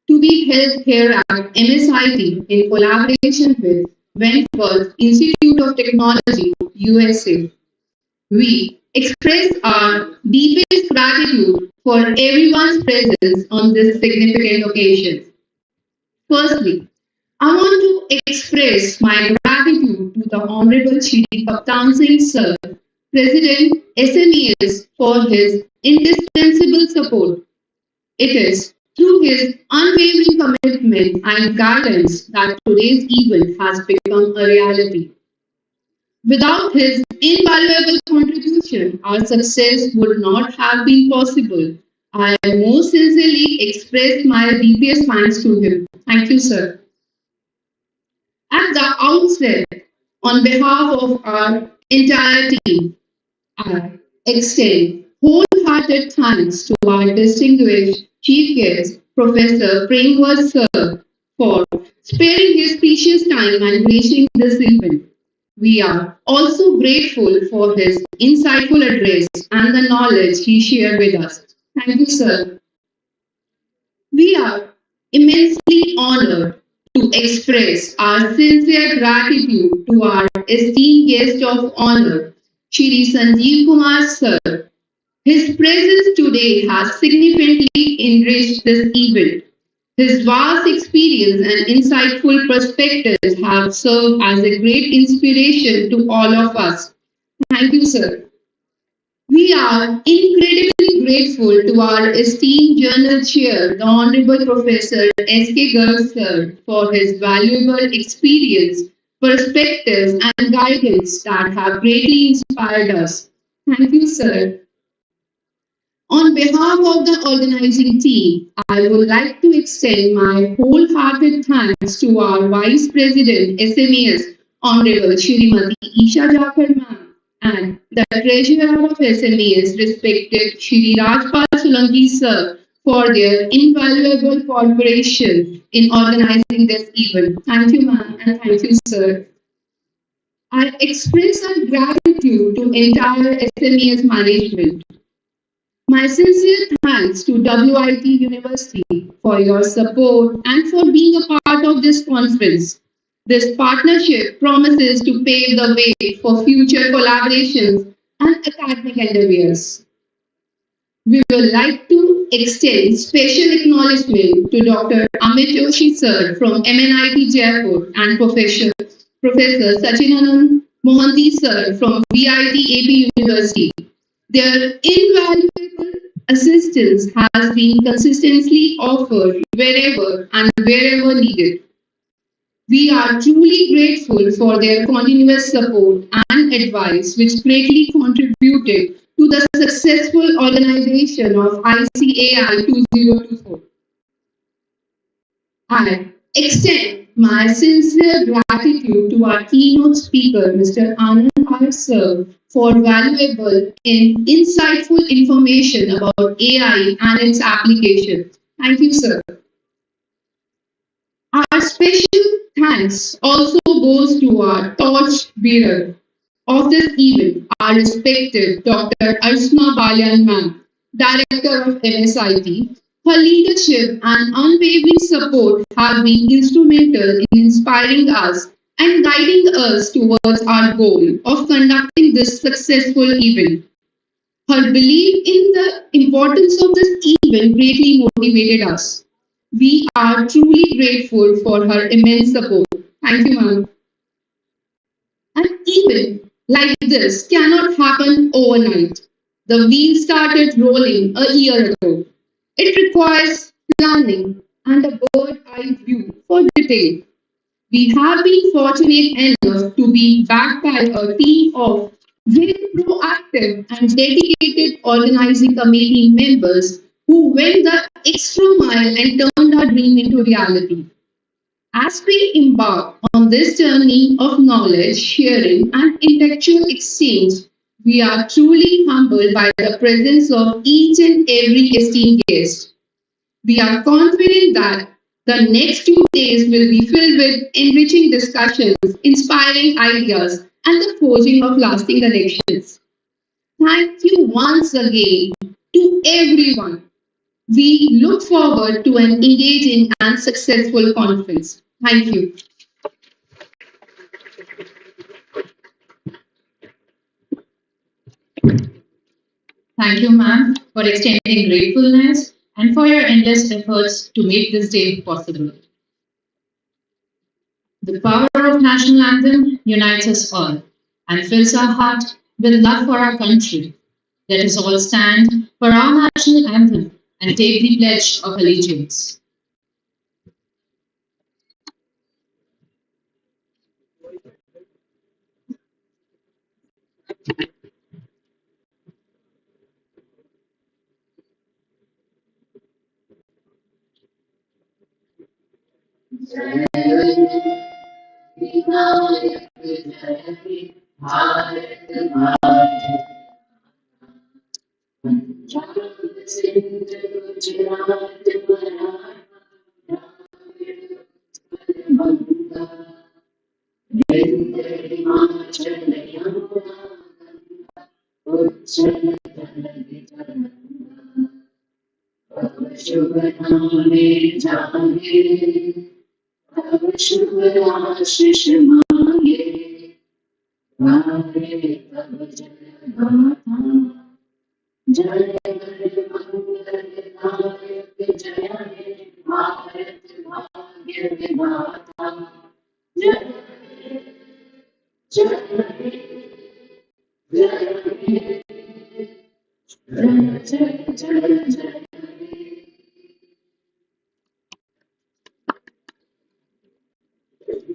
to be held here at MSIT in collaboration with Wentworth Institute of Technology, USA. We express our deepest gratitude for everyone's presence on this significant occasion. Firstly, I want to express my gratitude to the Honorable Shri Kaptan Singh Sir, President SMES, for his indispensable support. It is through his unwavering commitment and guidance that today's event has become a reality. Without his invaluable contribution, our success would not have been possible. I most sincerely express my deepest thanks to him. Thank you, sir. At the outset, on behalf of our entire team, I extend wholehearted thanks to our distinguished Chief Guest, Professor Prem sir, for sparing his precious time and gracing this event. We are also grateful for his insightful address and the knowledge he shared with us. Thank you, sir. We are immensely honored to express our sincere gratitude to our esteemed guest of honor, Shri Sanjeev Kumar sir. His presence today has significantly enriched this event. His vast experience and insightful perspectives have served as a great inspiration to all of us. Thank you, sir. We are incredibly grateful to our esteemed Journal Chair, the Honorable Professor S.K. Garg sir, for his valuable experience, perspectives, and guidance that have greatly inspired us. Thank you, sir. On behalf of the organizing team, I would like to extend my wholehearted thanks to our Vice President SMEs, Honorable Shrimati Isha Jafar ma'am, and the Treasurer of SMEs, respected Shri Rajpal Solanki sir, for their invaluable cooperation in organizing this event. Thank you, ma'am, and thank you, sir. I express our gratitude to entire SMEs management. My sincere thanks to WIT University for your support and for being a part of this conference. This partnership promises to pave the way for future collaborations and academic endeavors. We would like to extend special acknowledgement to Dr. Amit Joshi sir from MNIT Jaipur and Professor Sachi Mohanty sir from VIT AP University. Their invaluable assistance has been consistently offered wherever and wherever needed. We are truly grateful for their continuous support and advice, which greatly contributed to the successful organization of ICAI 2024. I extend my sincere gratitude to our keynote speaker, Mr. Anand sir, for valuable and insightful information about AI and its application. Thank you, sir. Our special thanks also goes to our torch bearer of this event, our respected Dr. Archana Balyan ma'am, Director of MSIT. Her leadership and unwavering support have been instrumental in inspiring us and guiding us towards our goal of conducting this successful event. Her belief in the importance of this event greatly motivated us. We are truly grateful for her immense support. Thank you, ma'am. An event like this cannot happen overnight. The wheel started rolling a year ago. It requires planning and a bird-eye view for detail. We have been fortunate enough to be backed by a team of very proactive and dedicated organizing committee members who went the extra mile and turned our dream into reality. As we embark on this journey of knowledge sharing and intellectual exchange, we are truly humbled by the presence of each and every esteemed guest. We are confident that the next 2 days will be filled with enriching discussions, inspiring ideas, and the forging of lasting connections. Thank you once again to everyone. We look forward to an engaging and successful conference. Thank you. Thank you, ma'am, for extending gratefulness and for your endless efforts to make this day possible. The power of national anthem unites us all and fills our heart with love for our country. Let us all stand for our national anthem and take the pledge of allegiance.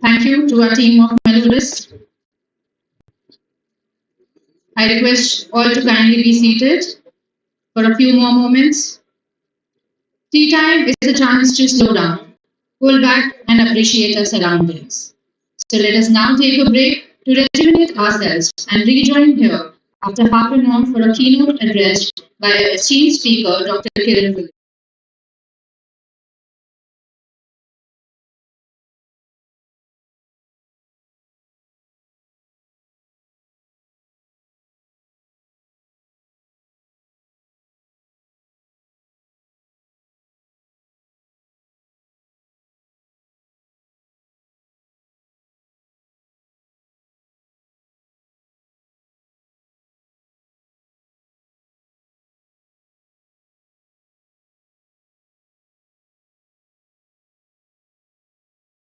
Thank you to our team of medalists. I request all to kindly be seated for a few more moments. Tea time is a chance to slow down, pull back, and appreciate our surroundings. So let us now take a break to rejuvenate ourselves and rejoin here after half an hour for a keynote address by our esteemed speaker, Dr. Kiran.